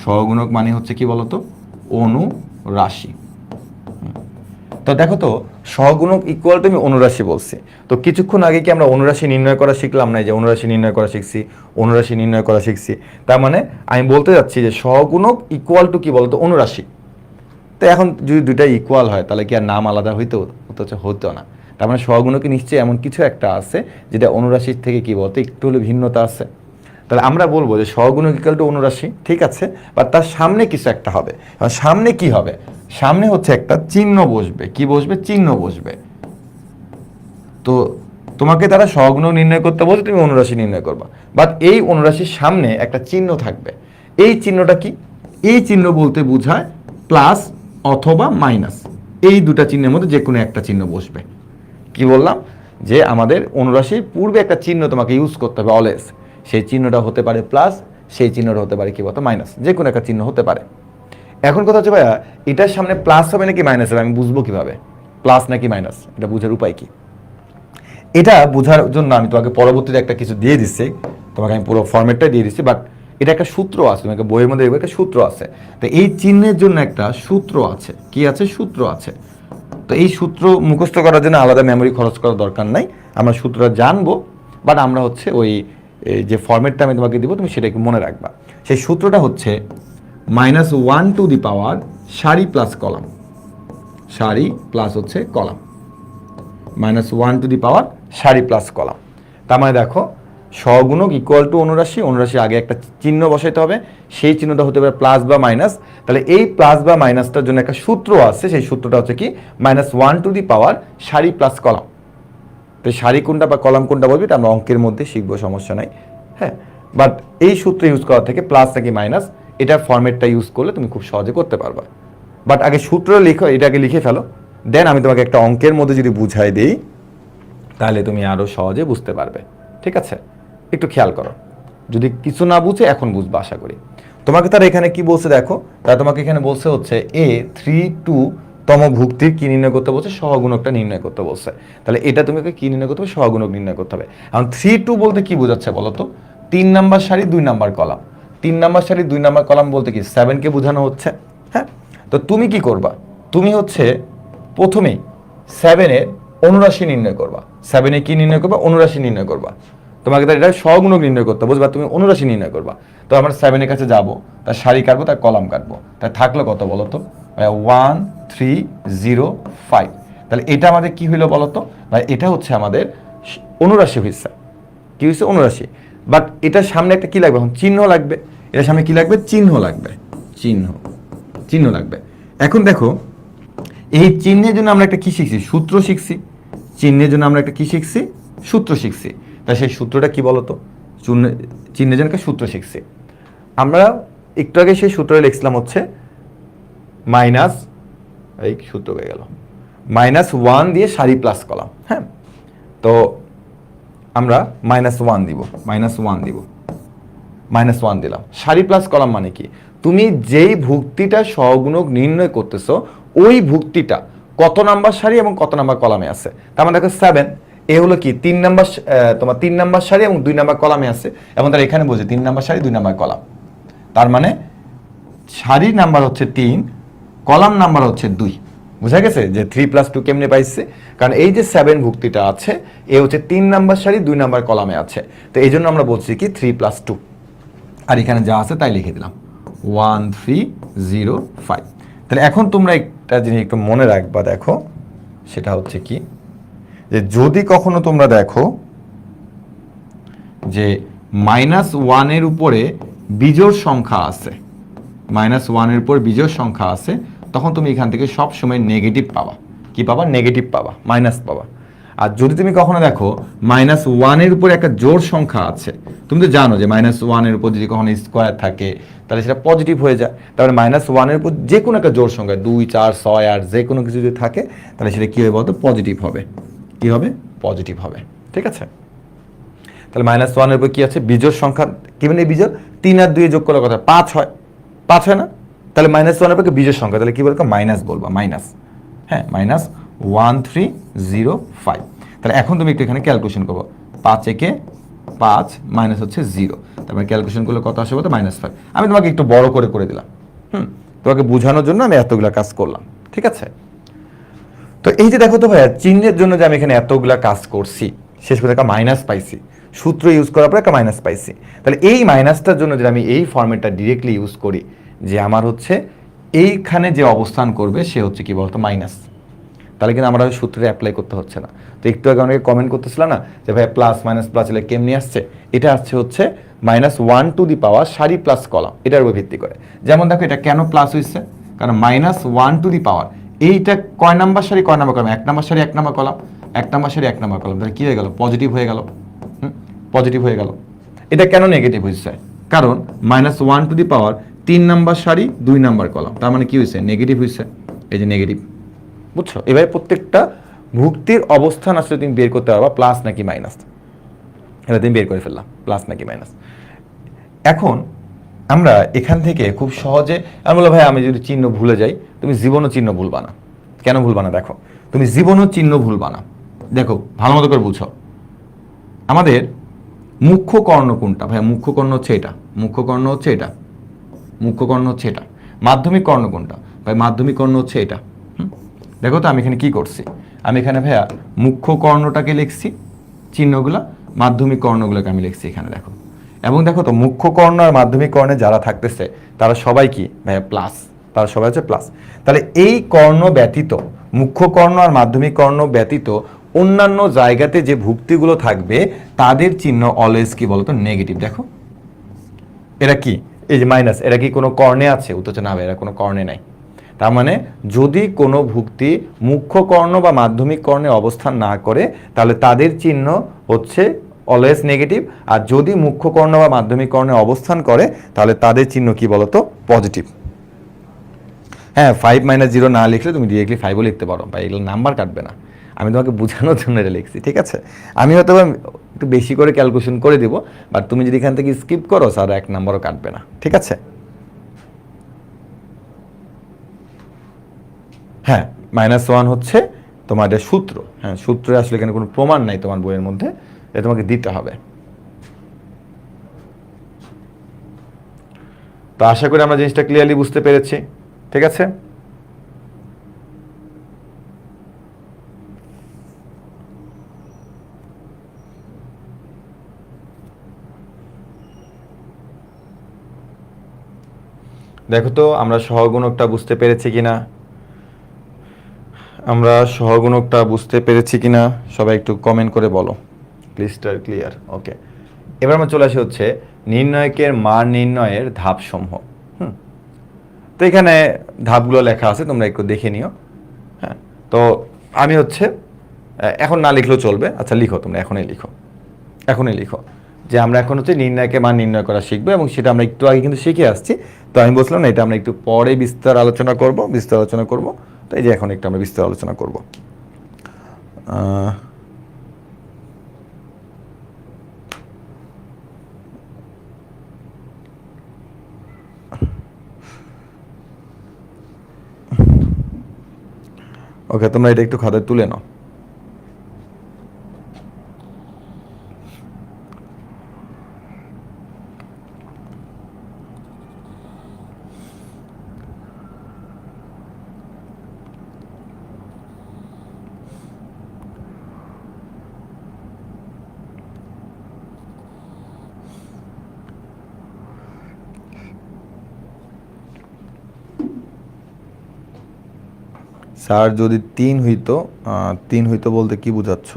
সহগুণক মানে হচ্ছে কি বলতো অনুরাশি। তো দেখো তো সহগুণক ইকুয়াল টু আমি অনুরাশি বলছি। তো কিছুক্ষণ আগে কি আমরা অনুরাশি নির্ণয় করা শিখলাম না? যে অনুরাশি নির্ণয় করা শিখছি। তার মানে আমি বলতে যাচ্ছি যে সহগুণক ইকুয়াল টু কি বলতো অনুরাশি। তো এখন যদি দুইটা ইকুয়াল হয় তাহলে কি আর নাম আলাদা হতো না। তার মানে সহগুণকে নিশ্চয়ই এমন কিছু একটা আছে যেটা অনুরাশির থেকে কি বলতো একটু হলে ভিন্নতা আছে। তাহলে আমরা বলবো যে সহগুণক ইকুয়াল টু অনুরাশি, ঠিক আছে, বা তার সামনে কিছু একটা হবে। সামনে কি হবে? সামনে হচ্ছে একটা চিহ্ন বসবে। কি বসবে? চিহ্ন বসবে। তো তোমাকে তারা সহগুণক নির্ণয় করতে বলছে, তুমি অনুরাশি নির্ণয় করবা, বাট এই অনুরাশির সামনে একটা চিহ্ন থাকবে। এই চিহ্নটা কি? এই চিহ্ন বলতে বোঝায় প্লাস অথবা মাইনাস, এই দুটা চিহ্নের মধ্যে যে কোনো একটা চিহ্ন বসবে। কি বললাম? যে আমাদের অনুরাশির পূর্বে একটা চিহ্ন তোমাকে ইউজ করতে হবে অলওয়েজ। সেই চিহ্নটা হতে পারে প্লাস, সেই চিহ্নটা হতে পারে কি বলতো মাইনাস, যে কোনো একটা চিহ্ন হতে পারে। এখন কথা হচ্ছে ভাইয়া এটার সামনে প্লাস হবে নাকি মাইনাস হবে আমি বুঝবো কিভাবে? প্লাস নাকি মাইনাস এটা বুঝার উপায় কি? এটা বোঝার জন্য আমি তোমাকে পরবর্তীতে একটা কিছু দিয়ে দিচ্ছি, তোমাকে আমি পুরো ফরম্যাটটা দিয়ে দিচ্ছি, বাট এটা একটা সূত্র আছে, তোমাকে বইয়ের মধ্যে একটা সূত্র আছে। তো এই চিহ্নের জন্য একটা সূত্র আছে। কি আছে? সূত্র আছে। তো এই সূত্র মুখস্থ করার জন্য আলাদা মেমোরি খরচ করার দরকার নাই, আমরা সূত্রটা জানবো, বাট আমরা হচ্ছে ওই যে ফরম্যাটটা আমি তোমাকে দিব তুমি সেটাকে মনে রাখবা। সেই সূত্রটা হচ্ছে -1 টু দি পাওয়ার সারি প্লাস কলাম, সারি প্লাস হচ্ছে কলাম, -1 টু দি পাওয়ার সারি প্লাস কলাম। তার মানে দেখো সহগুণক ইকুয়াল টু অনুরাশি, অনুরাশির আগে একটা চিহ্ন বসাইতে হবে, সেই চিহ্নটা হতে পারে প্লাস বা মাইনাস। তাহলে এই প্লাস বা মাইনাসটার জন্য একটা সূত্র আছে, সেই সূত্রটা হচ্ছে কি -1 টু দি পাওয়ার সারি প্লাস কলাম। তো সারি কোনটা বা কলাম কোনটা বলবি এটা আমরা অঙ্কের মধ্যে শিখবো, সমস্যা নাই। হ্যাঁ, বাট এই সূত্র ইউজ করা থেকে প্লাস নাকি মাইনাস এটার ফরম্যাটটা ইউজ করলে তুমি খুব সহজে করতে পারবা। বাট আগে সূত্র লিখো, এটাকে লিখে ফেলো, দেন আমি তোমাকে একটা অঙ্কের মধ্যে যদি বুঝাই দিই তাহলে তুমি আরও সহজে বুঝতে পারবে, ঠিক আছে? একটু খেয়াল করো, যদি কিছু না বুঝে এখন বুঝবা আশা করি। তোমাকে তারা এখানে কি বলছে দেখো, তারা তোমাকে এখানে বলছে হচ্ছে A32 তম ভুক্তির কি নির্ণয় করতে বলছে? সহগুণকটা নির্ণয় করতে বলছে। তাহলে এটা তুমি কি নির্ণয় করতে হবে? সহগুণক নির্ণয় করতে হবে। এখন 32 বলতে কি বোঝাচ্ছে বলো তো? 3 নাম্বার সারি 2 নাম্বার কলাম। 3 নাম্বার সারি 2 নাম্বার কলাম বলতে কি 7কে বোঝানো হচ্ছে। হ্যাঁ, তো তুমি কি করবা? তুমি হচ্ছে প্রথমেই 7-এর অনুরাশি নির্ণয় করবা। 7-এ কি নির্ণয় করবা? অনুরাশি নির্ণয় করবা। তোমাকে তার এটা সহগুণক নির্ণয় করতে বুঝবা, তুমি অনুরাশি নির্ণয় করবা। তো আমরা 7-এর কাছে যাবো, তার সারি কাটবো, তার কলাম কাটবো, তার থাকলো কত বলো তো? 1305। তাহলে এটা আমাদের কি হইলো বলো তো ভাই? এটা হচ্ছে আমাদের অনুরাশি হইছে। কি হয়েছে? অনুরাশি। বাট এটার সামনে একটা কি লাগবে? এখন চিহ্ন লাগবে। এটার সামনে কি লাগবে? চিহ্ন লাগবে। চিহ্ন লাগবে। এখন দেখো এই চিহ্নের জন্য আমরা একটা কি শিখছি? সূত্র শিখছি। চিহ্নের জন্য আমরা একটা কি শিখছি? সূত্র শিখছি। তা সেই সূত্রটা কি বলতো? চিহ্নের জন্য একটা সূত্র শিখছি আমরা। একটু আগে সেই সূত্রটা লিখছিলাম হচ্ছে মাইনাস, এই সূত্র হয়ে গেল, -1 দিয়ে সারি প্লাস কলাম। হ্যাঁ, তো আমরা -1 দিব, -1 দিলাম। সারি প্লাস কলাম মানে কি? তুমি যেই ভুক্তিটা সহগুণক নির্ণয় করতেছো ওই ভুক্তিটা কত নাম্বার সারি এবং কত নাম্বার কলামে আছে। তার মানে দেখো 7 এ হলো কি 3 নাম্বার, তোমার 3 নাম্বার সারি এবং 2 নাম্বার কলামে আছে, এবং তার এখানে বলছে 3 নাম্বার সারি 2 নাম্বার কলাম। তার মানে সারির নাম্বার হচ্ছে 3, কলাম নাম্বার হচ্ছে 2। বুঝা গেছে যে 3+2 কেমনে পাইছে? কারণ এই যে 7 ভুক্তিটা আছে এ হচ্ছে 3 নাম্বার সারি 2 নাম্বার কলামে আছে, তো এই জন্য আমরা বলছি কি 3+2। আর এখানে যা আছে তাই লিখে দিলাম 1305। তাহলে এখন তোমরা একটা জিনিস একটু মনে রাখবা, দেখো সেটা হচ্ছে কি, যে যদি কখনো তোমরা দেখো যে -1 উপরে বিজোড় সংখ্যা আছে, -1 উপর বিজোড় সংখ্যা আছে, তখন তুমি এখান থেকে সব সময় নেগেটিভ পাবা। কি পাবা? নেগেটিভ পাবা, মাইনাস পাবা। আর যদি তুমি কখনো দেখো -1 উপর একটা জোড় সংখ্যা আছে, তুমি তো জানো যে -1 উপর যদি কখনো স্কোয়ার থাকে তাহলে সেটা পজিটিভ হয়ে যায়। তাহলে -1 উপর যে কোনো একটা জোড় সংখ্যা 2, 4, 6, 8 যে কোনো কিছু যদি থাকে তাহলে সেটা কী হবে বলতো? পজিটিভ হবে। কি হবে? পজিটিভ হবে। ঠিক আছে, তাহলে -1 উপর কি আছে? বিজোড় সংখ্যা। কি মানে বিজোড়? 3 আর 2 যোগ করলে কথা 5 হয়, 5 হয় না? তাহলে -1 উপর বিজোড় সংখ্যা, তাহলে কি বলবো? মাইনাস বলবা, মাইনাস। হ্যাঁ, -1305। তাহলে এখন তুমি একটু এখানে ক্যালকুলেশন করবো, 5 একে 5 মাইনাস হচ্ছে 0, তারপরে ক্যালকুলেশন করলে কত আসবে বলতো? -5। আমি তোমাকে একটু বড় করে দিলাম, তোমাকে বোঝানোর জন্য আমি এতগুলা কাজ করলাম। ঠিক আছে, তো এই যে দেখো তো ভাইয়া, চিহ্নের জন্য যে আমি এখানে এতগুলা কাজ করছি, শেষ করে একটা মাইনাস পাইছি, সূত্র ইউজ করার পর একটা মাইনাস পাইছি। তাহলে এই মাইনাসটার জন্য যদি আমি এই ফর্মেটটা ডিরেক্টলি ইউজ করি, যে আমার হচ্ছে এইখানে যে অবস্থান করবে সে হচ্ছে কি বলতো? মাইনাস। তাহলে কিন্তু আমরা ওই সূত্রে অ্যাপ্লাই করতে হচ্ছে না। তো একটু আগে অনেকে কমেন্ট করতেছিল না যে ভাই প্লাস মাইনাস প্লাস এলে কেমনি আসছে, এটা আসছে হচ্ছে -1 টু দি পাওয়ার সারি প্লাস কলাম, এটার উপর ভিত্তি করে। যেমন দেখো এটা কেন প্লাস হয়েছে? কারণ -1 টু দি পাওয়ার, এইটা কয় নাম্বার সারি কয় নাম্বার কলাম? 1 নাম্বার সারি 1 নাম্বার কলাম, 1 নাম্বার সারি 1 নাম্বার কলাম, তাহলে কি হয়ে গেল? পজিটিভ হয়ে গেল। পজিটিভ হয়ে গেল। এটা কেন নেগেটিভ হয়েছে? কারণ -1 টু দি পাওয়ার 3 নাম্বার সারি 2 নাম্বার কলাম, তার মানে কি হয়েছে? নেগেটিভ হয়েছে। এই যে নেগেটিভ, বুঝছো? এবারে প্রত্যেকটা ভুক্তির অবস্থান আসলে তুমি বের করতে পারবা, প্লাস নাকি মাইনাস, এটা তুমি বের করে ফেললাম, প্লাস নাকি মাইনাস। এখন আমরা এখান থেকে খুব সহজে, আমি বললাম ভাই আমি যদি চিহ্ন ভুলে যাই, তুমি জীবনও চিহ্ন ভুলবা না। কেন ভুলবা না? দেখো তুমি জীবনও চিহ্ন ভুলবা না। দেখো ভালো মতো করে বুঝো, আমাদের মুখ্য কর্ণ কোনটা? ভাই মুখ্য কর্ণ হচ্ছে এটা, মুখ্য কর্ণ হচ্ছে এটা, মুখ্য কর্ণ হচ্ছে এটা। মাধ্যমিক কর্ণ কোনটা? ভাই মাধ্যমিক কর্ণ হচ্ছে এটা। দেখো তো আমি এখানে কি করছি, আমি এখানে ভাইয়া মুখ্য কর্ণটাকে লিখছি চিহ্নগুলা, মাধ্যমিক কর্ণগুলোকে আমি লিখছি এখানে, দেখো। এবং দেখো তো মুখ্য কর্ণ আর মাধ্যমিক কর্ণে যারা থাকতেছে তারা সবাই কি ভাইয়া? প্লাস। তারা সবাই হচ্ছে প্লাস। তাহলে এই কর্ণ ব্যতীত, মুখ্য কর্ণ আর মাধ্যমিক কর্ণ ব্যতীত অন্যান্য জায়গাতে যে ভুক্তিগুলো থাকবে তাদের চিহ্ন অলওয়েজ কি বলতো? নেগেটিভ। দেখো এরা কি, এই যে মাইনাস, এরা কি কোনো কর্ণে আছে? উত্তর হচ্ছে না ভাই, এরা কোনো কর্ণে নাই। তার মানে যদি কোনো ভুক্তি মুখ্য কর্ণ বা মাধ্যমিক কর্ণে অবস্থান না করে তাহলে তাদের চিহ্ন হচ্ছে অলওয়েজ নেগেটিভ, আর যদি মুখ্য কর্ণ বা মাধ্যমিক কর্ণে অবস্থান করে তাহলে তাদের চিহ্ন কি বলতো? পজিটিভ। হ্যাঁ, 5 - 0 না লিখলে তুমি ডিরেক্টলি 5ও লিখতে পারো, বা এগুলো নাম্বার কাটবে না। আমি তোমাকে বোঝানোর জন্য এটা লিখছি, ঠিক আছে? আমি হয়তো একটু বেশি করে ক্যালকুলেশন করে দিব, বাট তুমি যদি এখান থেকে স্কিপ করো স্যার 1 নাম্বারও কাটবে না, ঠিক আছে? হ্যাঁ, -1 হচ্ছে তোমার এটা সূত্র। হ্যাঁ, সূত্রে আসলে এখানে কোনো প্রমাণ নাই তোমার বইয়ের মধ্যে, এটা তোমাকে দিতে হবে। তো আশা করি আমরা জিনিসটা ক্লিয়ারলি বুঝতে পেরেছি, ঠিক আছে? দেখো তো আমরা সহগুণকটা বুঝতে পেরেছি কিনা, আমরা সহগুণকটা বুঝতে পেরেছি কিনা সবাই একটু কমেন্ট করে বলো। ক্লিস্টার ক্লিয়ার, ওকে। এবার আমরা চলে আসি হচ্ছে নির্ণয়কের মান নির্ণয়ের ধাপসমূহ। তো এখানে ধাপগুলো লেখা আছে, তোমরা একটু দেখে নিও। হ্যাঁ, তো আমি হচ্ছে এখন না লিখলেও চলবে। আচ্ছা লিখো, তোমরা এখনই লিখো, এখনই লিখো যে আমরা এখন হচ্ছে নির্ণয়কের মান নির্ণয় করা শিখবো, এবং সেটা আমরা একটু আগে কিন্তু শিখে আসছি। তো আমি বলছিলাম না এটা আমরা একটু পরে বিস্তার আলোচনা করব। তো এই যে এখন একটু আমরা বিস্তার আলোচনা করব। ওকে, তোমরা এটা একটু খাতায় তুলে নাও। স্যার যদি 3 হইতো, 3 হইতো বলতে কি বুঝাচ্ছ?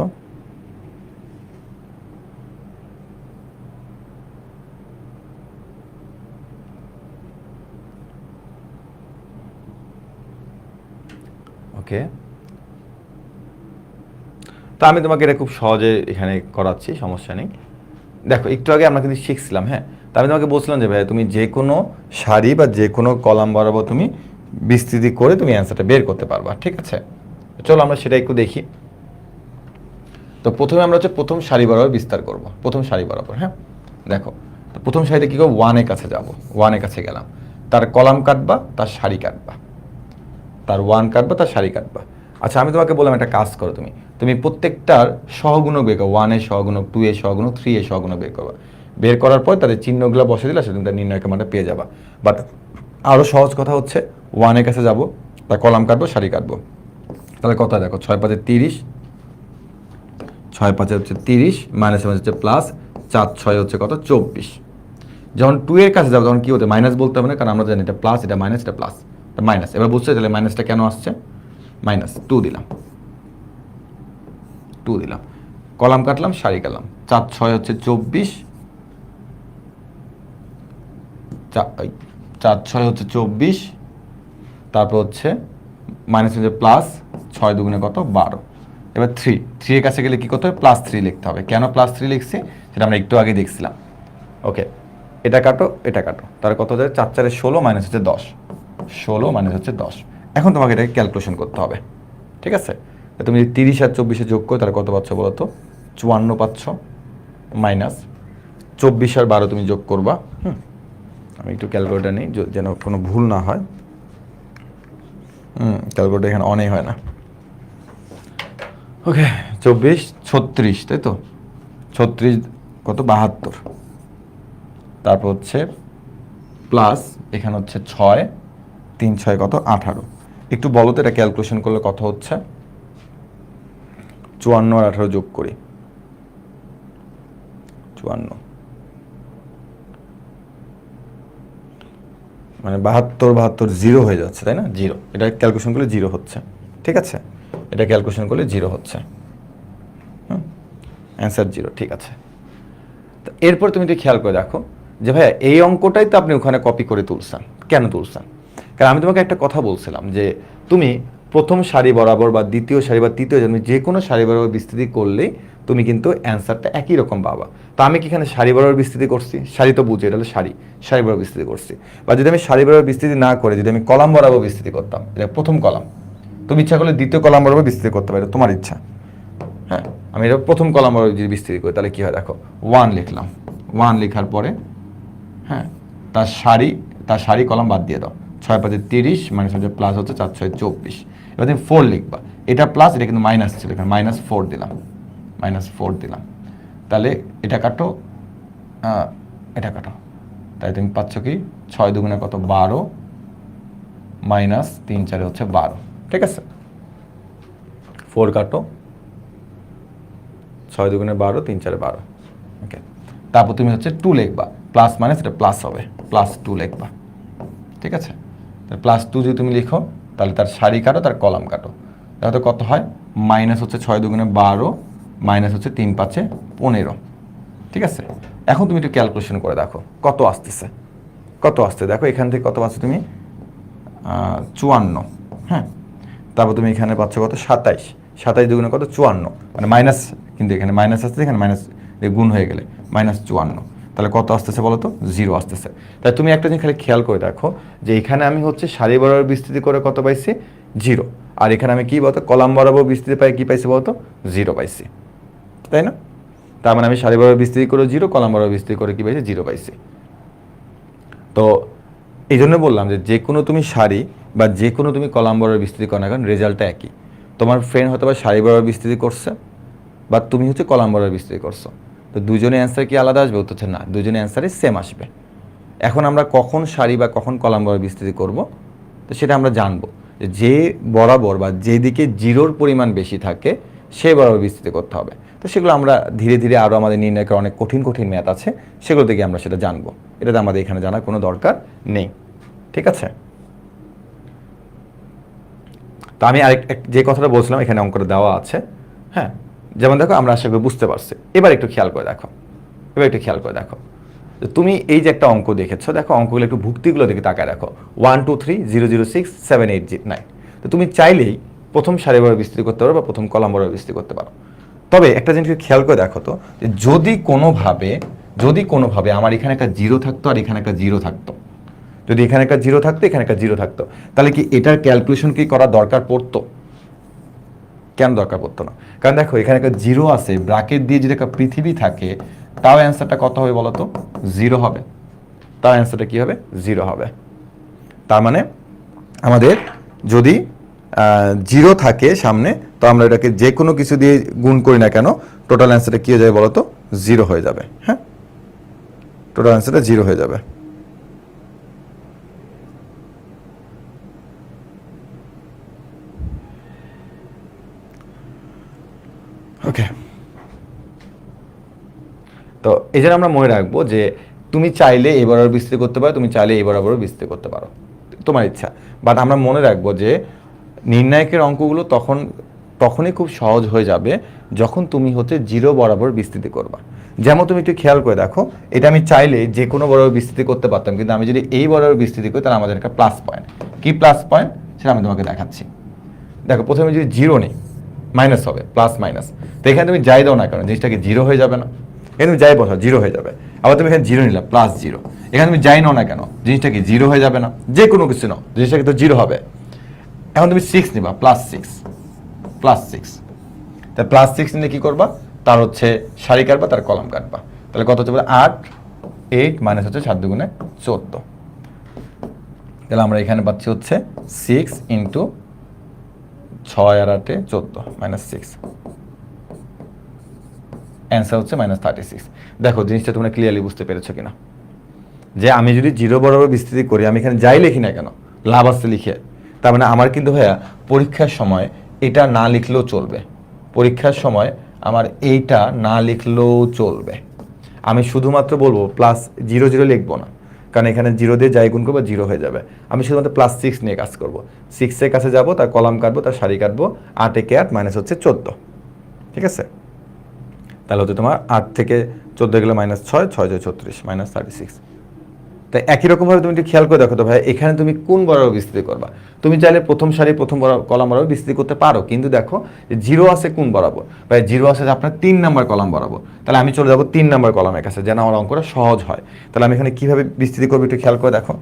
ওকে, তো আমি তোমাকে এটা খুব সহজে এখানে করাচ্ছি, সমস্যা নেই। দেখো একটু আগে আমরা কিন্তু শিখছিলাম, হ্যাঁ, তা আমি তোমাকে বলছিলাম যে ভাই তুমি যে কোনো সারি বা যে কোনো কলাম বরাবর তুমি বিস্তৃতি করে তুমি অ্যান্সারটা বের করতে পারবা, ঠিক আছে? চলো আমরা সেটা একটু দেখি। তো প্রথমে আমরা হচ্ছে প্রথম সারি বরাবর বিস্তার করব, প্রথম সারি বরাবর, হ্যাঁ। দেখো, তো প্রথম সারিতে কী করবো, 1 এর কাছে যাব, 1 এর কাছে গেলাম, তার কলাম কাটবা, তার সারি কাটবা, তার 1 কাটবা, তার সারি কাটবা। আচ্ছা আমি তোমাকে বললাম একটা কাজ করো, তুমি তুমি প্রত্যেকটার সহগুণক বের করো, 1 এর সহগুণক, 2 এর সহগুণক, 3 এর সহগুণক বের করবা। বের করার পর তাদের চিহ্নগুলো বসে দিলে সেটা তুমি তার নির্ণয়কের মানটা পেয়ে যাবা। বাট আরও সহজ কথা হচ্ছে 1 এর কাছে যাব, তার কলাম কাটবো, সারি কাটবো। তাহলে কত দেখো, 6 5 30, 6 5 হচ্ছে 30, মাইনাস হচ্ছে প্লাস, 4 6 হচ্ছে কত, 24। যখন 2 এর কাছে যাবো তখন কি হতে, মাইনাস বলতে হবে না, কারণ আমরা জানি এটা প্লাস, এটা মাইনাস, এটা প্লাস, মাইনাস। এবার বুঝছো তাহলে মাইনাসটা কেন আসছে, মাইনাস 2 দিলাম, 2 দিলাম, কলাম কাটলাম, সারি কাটলাম, 4 6 হচ্ছে 24, 4 6 হচ্ছে 24, তারপর হচ্ছে মাইনাস হচ্ছে প্লাস, 6 দুগুণে কত, 12। এবার 3 এর কাছে গেলে কি করতে হবে, প্লাস 3 লিখতে হবে। কেন প্লাস 3 লিখছি সেটা আমরা একটু আগে দেখছিলাম। ওকে, এটা কাটো, এটা কাটো, তার কত হচ্ছে 4 4 16, মাইনাস হচ্ছে 10, 16 মাইনাস হচ্ছে 10। এখন তোমাকে এটাকে ক্যালকুলেশন করতে হবে, ঠিক আছে? তুমি 30 আর 24 যোগ করো, তাহলে কত পাচ্ছ বলো তো, 54 পাচ্ছ, মাইনাস 24 আর 12 তুমি যোগ করবা। আমি একটু ক্যালকুলেটার নিই যেন কোনো ভুল না হয়। ক্যালকুলেটার এখানে অনেক হয় না। ওকে, 24 36, তাই তো, 36 কত, 72, তারপর হচ্ছে প্লাস, এখানে হচ্ছে 6 3 6 কত, 18। একটু বলো তো এটা ক্যালকুলেশন করলে কত হচ্ছে, 54 আর 18 যোগ করি, 54 মানে 72 72 জিরো হয়ে যাচ্ছে, তাই না, জিরো। এটা ক্যালকুলেশন করলে জিরো হচ্ছে, ঠিক আছে? এটা ক্যালকুলেশন করলে জিরো হচ্ছে, অ্যান্সার জিরো, ঠিক আছে? তো এরপর তুমি একটু খেয়াল করে দেখো যে ভাইয়া এই অঙ্কটাই তো আপনি ওখানে কপি করে তুলছেন, কেন তুলছেন? কারণ আমি তোমাকে একটা কথা বলছিলাম যে তুমি প্রথম সারি বরাবর বা দ্বিতীয় সারি বা তৃতীয় সারি, যে কোনো সারি বরাবর বিস্তৃতি করলেই তুমি কিন্তু অ্যান্সারটা একই রকম পাবা। তো আমি কি এখানে সারি বরাবর বিস্তৃতি করছি, সারি তো বুঝে, এটা হলো সারি, সারি বরাবর বিস্তৃতি করছি। বা যদি আমি সারি বরাবর বিস্তৃতি না করে যদি আমি কলাম বরাবর বিস্তৃতি করতাম, এটা প্রথম কলাম, তুমি ইচ্ছা করলে দ্বিতীয় কলাম বরাবর বিস্তৃতি করতে পারো, তোমার ইচ্ছা। হ্যাঁ, আমি এটা প্রথম কলাম বরাবর যদি বিস্তৃতি করি তাহলে কি হয় দেখো, 1 লিখলাম, 1 লেখার পরে, হ্যাঁ, তার সারি কলাম বাদ দিয়ে দাও, 6 5 30, মাইনাস হচ্ছে প্লাস হচ্ছে 4 6 24। এবার তুমি 4 লিখবা, এটা প্লাস, এটা কিন্তু মাইনাস ছিল, এখানে মাইনাস 4 দিলাম, মাইনাস 4 দিলাম। তাহলে এটা কাটো, এটা কাটো, তাই তুমি পাচ্ছ কি, 6 দুগুণে কত, 12, মাইনাস 3 4 হচ্ছে 12, ঠিক আছে? 4 কাটো, 6 দুগুণে 12, 3 4 12, ওকে। তারপর তুমি হচ্ছে 2 লিখবা, প্লাস মাইনাস এটা প্লাস হবে, প্লাস 2 লিখবা, ঠিক আছে? প্লাস 2 যদি তুমি লিখো তাহলে তার সারি কাটো, তার কলাম কাটো, তাহলে কত হয়, মাইনাস হচ্ছে 6 দুগুণে 12, মাইনাস হচ্ছে 3 5 15, ঠিক আছে? এখন তুমি একটু ক্যালকুলেশন করে দেখো কত আসতেছে, কত আসছে দেখো, এখান থেকে কত পাচ্ছ তুমি, 54, হ্যাঁ। তারপর তুমি এখানে পাচ্ছ কত, 27, 27 দুগুণে কত, 54, মানে মাইনাস, কিন্তু এখানে মাইনাস আসছে, এখানে মাইনাস গুণ হয়ে গেলে মাইনাস 54, তাহলে কত আসতেছে বলো তো, জিরো আসতেছে। তাই তুমি একটা জিনিস খালি খেয়াল করে দেখো যে এখানে আমি হচ্ছে সারি বরাবর বিস্তৃতি করে কত পাইছি, জিরো, আর এখানে আমি কি বলতো, কলাম বরাবর বিস্তৃতি পাই কি পাইছি বলতো, জিরো পাইছি, তাই না? তার মানে আমি সারি বরাবর বিস্তৃতি করে জিরো, কলাম বরাবর বিস্তৃতি করে কি পাইছি, জিরো পাইছি। তো এই জন্য বললাম যে যে কোনো তুমি সারি বা যে কোনো তুমি কলাম বরাবর বিস্তৃতি করো না, কারণ রেজাল্টটা একই। তোমার ফ্রেন্ড হয়তো বা সারি বরাবর বিস্তৃতি করছে, বা তুমি হচ্ছে কলাম বরাবর বিস্তৃতি করছো, তো দুজনের অ্যান্সার কি আলাদা আসবে? উত্তর হচ্ছে না, দুজনের অ্যান্সারই সেম আসবে। এখন আমরা কখন সারি বা কখন কলাম বরাবর বিস্তৃতি করব, তো সেটা আমরা জানবো যে বরাবর বা যেদিকে জিরোর পরিমাণ বেশি থাকে সে বরাবর বিস্তৃতি করতে হবে। তো সেগুলো আমরা ধীরে ধীরে আরও আমাদের নির্ণয় করা অনেক কঠিন কঠিন ম্যাথ আছে, সেগুলো থেকে আমরা সেটা জানবো। এটাতে আমাদের এখানে জানার কোনো দরকার নেই, ঠিক আছে? তো আমি আরেক যে কথাটা বলছিলাম এখানে অঙ্কটা দেওয়া আছে, হ্যাঁ, যেমন দেখো আমরা আশা করি বুঝতে পারছি। এবার একটু খেয়াল করে দেখো, তুমি এই যে একটা অঙ্ক দেখেছো, দেখো অঙ্কগুলো একটু ভুক্তিগুলো দিকে তাকায় দেখো, 1 2 3 0 0 6 7 8 9। তো তুমি চাইলেই প্রথম সারি বরাবর বিস্তৃতি করতে পারো বা প্রথম কলাম বরাবর বিস্তৃতি করতে পারো। তবে একটা জিনিস খেয়াল করে দেখো তো, যে যদি কোনোভাবে আমার এখানে একটা জিরো থাকতো আর এখানে একটা জিরো থাকতো, যদি এখানে একটা জিরো থাকতো এখানে একটা জিরো থাকতো, তাহলে কি এটার ক্যালকুলেশন কি করা দরকার পড়তো? কেন দরকার পড়তো না? কারণ দেখো এখানে একটা জিরো আছে, ব্র্যাকেট দিয়ে যদি একটা পৃথিবী থাকে, তাও অ্যান্সারটা কত হবে বলো তো? জিরো হবে। তার অ্যান্সারটা কী হবে? জিরো হবে। তার মানে আমাদের যদি জিরো থাকে সামনে, তো আমরা এটাকে যে কোনো কিছু দিয়ে গুণ করি না কেন, টোটাল অ্যান্সারটা কী হয়ে যাবে বলো তো? জিরো হয়ে যাবে। হ্যাঁ, টোটাল অ্যান্সারটা জিরো হয়ে যাবে। ওকে, তো এই জন্য আমরা মনে রাখবো যে তুমি চাইলে এই বরাবর বিস্তৃতি করতে পারো, তুমি চাইলে এই বরাবর বিস্তৃতি করতে পারো, তোমার ইচ্ছা। বাট আমরা মনে রাখবো যে নির্ণায়কের অঙ্কগুলো তখনই খুব সহজ হয়ে যাবে যখন তুমি হচ্ছে জিরো বরাবর বিস্তৃতি করবা। যেমন তুমি একটু খেয়াল করে দেখো, এটা আমি চাইলে যে কোনো বরাবর বিস্তৃতি করতে পারতাম, কিন্তু আমি যদি এই বরাবর বিস্তৃতি করি তাহলে আমাদের একটা প্লাস পয়েন্ট। কি প্লাস পয়েন্ট সেটা আমি তোমাকে দেখাচ্ছি। দেখো প্রথমে যদি জিরো নেই, মাইনাস হবে, প্লাস মাইনাস। তো এখানে তুমি যাই দাও না কেন, জিনিসটাকে জিরো হয়ে যাবে না? এখানে তুমি যাই বসাও জিরো হয়ে যাবে। আবার তুমি এখানে জিরো নিলা, প্লাস জিরো। এখানে তুমি যাই নাও না কেন, জিনিসটা কি জিরো হয়ে যাবে না? যে কোনো কিছু নাও, জিনিসটা কিন্তু জিরো হবে। এখন তুমি সিক্স নিবা, প্লাস সিক্স, তা প্লাস সিক্স নিলে কি করবা? তার হচ্ছে সারি কাটবা, তার কলাম কাটবা। তাহলে কত হচ্ছে বলে 8 8 মাইনাস হচ্ছে 7 দুগুণে 14। তাহলে আমরা এখানে পাচ্ছি হচ্ছে 6 ইন্টু 6 আর 8 14 মাইনাস 6, অ্যান্সার হচ্ছে মাইনাস 36। দেখো জিনিসটা তোমরা ক্লিয়ারলি বুঝতে পেরেছো কিনা, যে আমি যদি জিরো বরাবর বিস্তৃতি করি, আমি এখানে যাই লিখি না কেন, লাভ আসতে লিখে, তার মানে আমার কিন্তু ভাইয়া পরীক্ষার সময় এটা না লিখলেও চলবে। পরীক্ষার সময় আমার এইটা না লিখলেও চলবে। আমি শুধুমাত্র বলবো প্লাস জিরো জিরো লিখবো না, কারণ এখানে জিরো দিয়ে যাই গুণ করবো জিরো হয়ে যাবে। আমি শুধুমাত্র প্লাস সিক্স নিয়ে কাজ করবো। সিক্সের কাছে যাবো, তার কলাম কাটবো, তার সারি কাটবো। 8 একে 8 মাইনাস হচ্ছে 14, ঠিক আছে? তাহলে হচ্ছে তোমার 8 থেকে 14 গেলে মাইনাস 6, 6 6 36 মাইনাস 36। তাই একই রকমভাবে তুমি একটু খেয়াল করে দেখো তো ভাই, এখানে তুমি কোন বরাবর বিস্তৃতি করবা? তুমি চাইলে প্রথম সারি প্রথম কলাম বরাবর বিস্তৃতি করতে পারো, কিন্তু দেখো জিরো আছে কোন বরাবর? ভাই জিরো আছে আপনার 3 নাম্বার কলাম বরাবর। তাহলে আমি চলে যাবো 3 নাম্বার কলামের কাছে, যেন আমার অঙ্কটা সহজ হয়। তাহলে আমি এখানে কিভাবে বিস্তৃতি করবো একটু খেয়াল করে দেখো।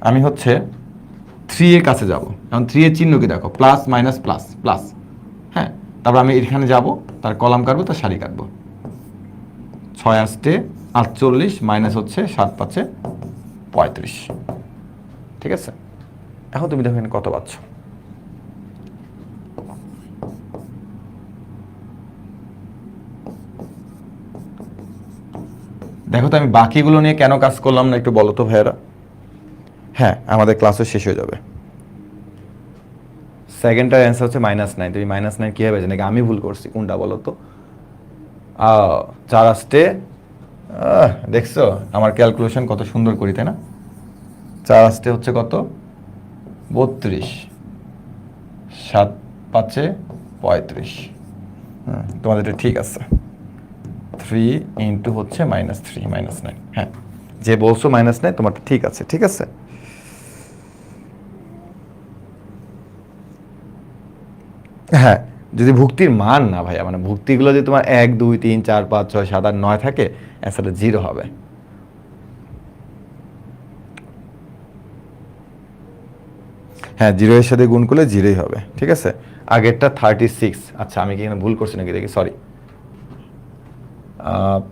আমি হচ্ছে 3 এর কাছে যাব, কারণ 3 এর চিহ্ন কি দেখো, প্লাস মাইনাস প্লাস প্লাস। হ্যাঁ, তারপর আমি এখানে যাব, তার কলাম কাটবো, তার সারি কাটবো। 6 আসতে 48 মাইনাস হচ্ছে 7 5 35, ঠিক আছে? এখন তুমি দেখো এখানে কত পাচ্ছ। দেখো তো আমি বাকিগুলো নিয়ে কেন কাজ করলাম না, একটু বলো তো ভাইয়েরা। হ্যাঁ, আমাদের ক্লাসও শেষ হয়ে যাবে। সেকেন্ডটার অ্যান্সার হচ্ছে -9। তুমি -9 কীভাবে জানো? নাকি আমি ভুল করছি? কোনটা বলো তো? 4 আসতে, দেখছো আমার ক্যালকুলেশন কত সুন্দর করি, তাই না? 4 আসতে হচ্ছে কত? 32, 7 5 35। তোমাদের এটা ঠিক আছে। 3 ইন্টু হচ্ছে -3 -9। হ্যাঁ, যে বলছো -9 তোমারটা ঠিক আছে, ঠিক আছে। হ্যাঁ, যদি ভুক্তির মান না ভাইয়া, মানে ভুক্তিগুলো যদি তোমার 1 2 3 4 5 6 7 8 9 থাকে, অ্যান্সারটা জিরো হবে। হ্যাঁ, জিরো এর সাথে গুণ করলে জিরোই হবে, ঠিক আছে। আগেরটা 36। আচ্ছা, আমি কি এখানে ভুল করছি নাকি দেখি, সরি।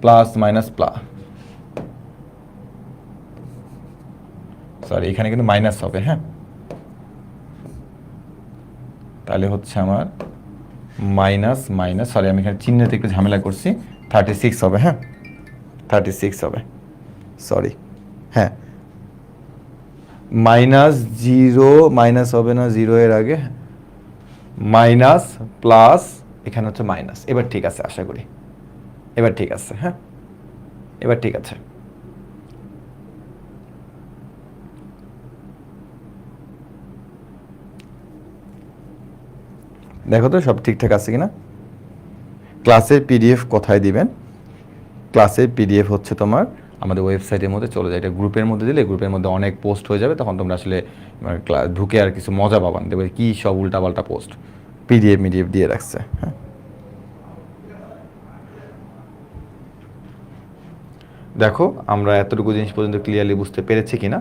প্লাস মাইনাস সরি, এখানে কিন্তু মাইনাস হবে। হ্যাঁ, তাহলে হচ্ছে আমার মাইনাস মাইনাস, সরি আমি এখানে চিহ্নতে একটু ঝামেলা করছি, 36 হবে। হ্যাঁ 36 হবে, সরি। হ্যাঁ মাইনাস জিরো, মাইনাস হবে না জিরো এর আগে, মাইনাস প্লাস, এখানে হচ্ছে মাইনাস। এবার ঠিক আছে, আশা করি এবার ঠিক আছে। হ্যাঁ এবার ঠিক আছে। দেখো তো সব ঠিকঠাক আছে কিনা। ক্লাসের পিডিএফ কোথায় দিবেন? ক্লাসের পিডিএফ হচ্ছে তোমার আমাদের ওয়েবসাইটের মধ্যে চলে যায়। এটা গ্রুপের মধ্যে দিলে গ্রুপের মধ্যে অনেক পোস্ট হয়ে যাবে, তখন তোমরা আসলে ঢুকে আর কিছু মজা পাবান, দেখবে কী সব উল্টাপাল্টা পোস্ট পিডিএফ মিডিএফ দিয়ে রাখছে। হ্যাঁ দেখো আমরা এতটুকু জিনিস পর্যন্ত ক্লিয়ারলি বুঝতে পেরেছি কিনা।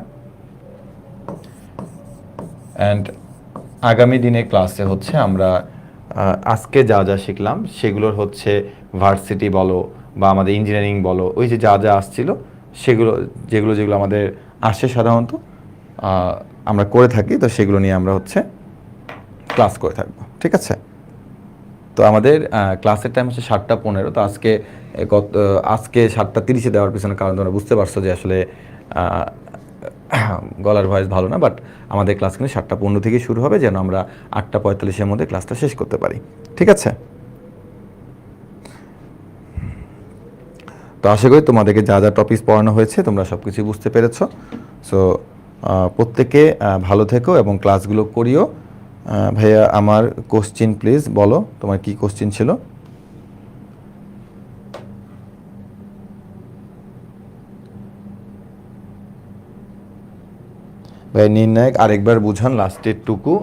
অ্যান্ড আগামী দিনে ক্লাসে হচ্ছে আমরা আজকে যা যা শিখলাম সেগুলোর হচ্ছে ভার্সিটি বলো বা আমাদের ইঞ্জিনিয়ারিং বলো, ওই যে যা যা আসছিল সেগুলো, যেগুলো যেগুলো আমাদের আসে সাধারণত আমরা করে থাকি, তো সেগুলো নিয়ে আমরা হচ্ছে ক্লাস করে থাকবো। ঠিক আছে, তো আমাদের ক্লাসের টাইম হচ্ছে 7:15। তো আজকে 7:30 দেওয়ার পিছনে কারণ তোমরা বুঝতে পারছো যে আসলে গলার ভয়েস ভালো না, বাট আমাদের ক্লাস কিন্তু 7:15 থেকে শুরু হবে, যেন আমরা 8:45-এর মধ্যে ক্লাসটা শেষ করতে পারি। ঠিক আছে, তো আশা করি তোমাদেরকে যা যা টপিকস পড়ানো হয়েছে তোমরা সব কিছুই বুঝতে পেরেছো। সো প্রত্যেকে ভালো থেকো এবং ক্লাসগুলো করিও। ভাইয়া আমার কোশ্চিন প্লিজ বলো, তোমার কি কোশ্চিন ছিল? ভাই নির্ণায়ক আরেকবার বুঝান লাস্টের টুকু।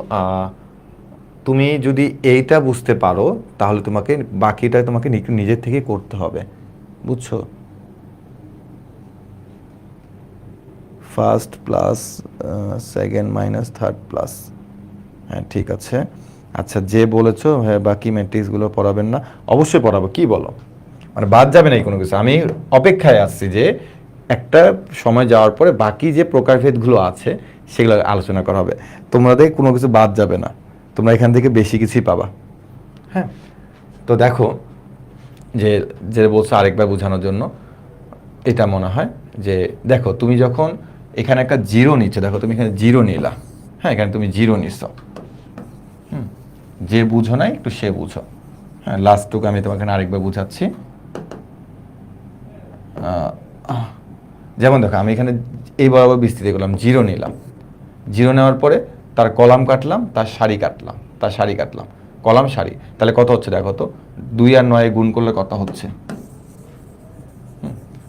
তুমি যদি এইটা বুঝতে পারো তাহলে তোমাকে বাকিটা তোমাকে নিজের থেকে করতে হবে, বুঝছো? First plus second minus third plus, হ্যাঁ ঠিক আছে। আচ্ছা যে বলেছো হ্যাঁ বাকি ম্যাট্রিক্সগুলো পড়াবেন না, অবশ্যই পড়াবো। কি বলো, মানে বাদ যাবে না কোনো কিছু? আমি অপেক্ষায় আসছি যে একটা সময় যাওয়ার পরে বাকি যে প্রকারভেদগুলো আছে সেগুলো আলোচনা করা হবে। তোমাদের কোনো কিছু বাদ যাবে না, তোমরা এখান থেকে বেশি কিছুই পাবা। হ্যাঁ তো দেখো যে যে বলছো আরেকবার বোঝানোর জন্য, এটা মনে হয় যে দেখো তুমি যখন এখানে একটা জিরো নিচ্ছ, দেখো তুমি এখানে জিরো নিলা, হ্যাঁ এখানে তুমি জিরো নিচ্ছ, যে বুঝো নাই একটু সে বুঝো। হ্যাঁ লাস্টটুকু আমি তোমাকে আরেকবার বুঝাচ্ছি। যেমন দেখো আমি এখানে এই বরাবর বিস্তৃতি করলাম, জিরো নিলাম, জিরো নেওয়ার পরে তার কলাম কাটলাম, তার সারি কাটলাম, তার সারি কাটলাম, কলাম সারি, তাহলে কত হচ্ছে দেখো তো, 2 আর 9 গুণ করলে কত হচ্ছে?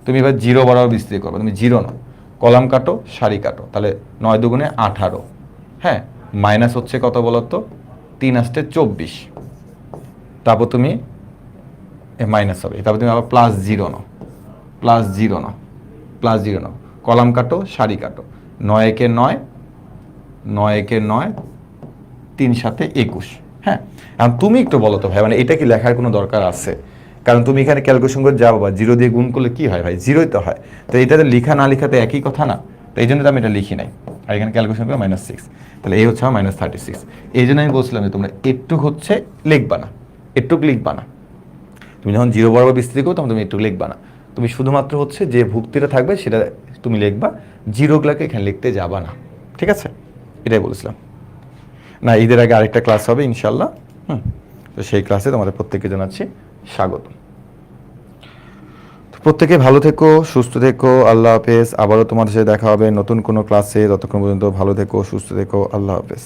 তুমি এবার জিরো বরাবর বিস্তৃতি করবে, তুমি জিরো নাও, কলাম কাটো, সারি কাটো, তাহলে 9 দুগুণে 18। হ্যাঁ মাইনাস হচ্ছে কত বলো তো, 3 আসতে 24। তারপর তুমি মাইনাস হবে, তারপর তুমি আবার প্লাস জিরো নাও, প্লাস জিরো নাও, প্লাস জিরো নাও, কলাম কাটো, সারি কাটো, 9 একে 9, 9 একে 9, 3 7 21। হ্যাঁ এখন তুমি একটু বলো তো ভাই, মানে এটা কি লেখার কোনো দরকার আছে? কারণ তুমি এখানে ক্যালকুলেশন করে যাবো বা জিরো দিয়ে গুণ করলে কি হয় ভাই, জিরোই তো হয়। তো এটাতে লেখা না লেখাতে একই কথা না, তো এই জন্য তো আমি এটা লিখি নাই, আর এখানে ক্যালকুলেশন করে -6, তাহলে এই হচ্ছে আমার -36। এই জন্য আমি বলছিলাম যে তোমরা একটু হচ্ছে লিখবা না, একটু লিখবা না। তুমি যখন জিরো বরাবর বিস্তৃতি করো তখন তুমি একটু লিখবা না, তুমি শুধুমাত্র হচ্ছে যে ভুক্তিটা থাকবে সেটা তুমি লিখবা, জিরোগুলোকে এখানে লিখতে যাবা না। ঠিক আছে, এটাই বলেছিলাম। না ঈদের আগে আরেকটা ক্লাস হবে ইনশাল্লাহ। তো সেই ক্লাসে তোমাদের প্রত্যেককে জানাচ্ছি স্বাগত। প্রত্যেকে ভালো থেকো, সুস্থ থেকো, আল্লাহ হাফেজ। আবারও তোমাদের সাথে দেখা হবে নতুন কোনো ক্লাসে, ততক্ষণ পর্যন্ত ভালো থেকো, সুস্থ থেকো, আল্লাহ হাফেজ।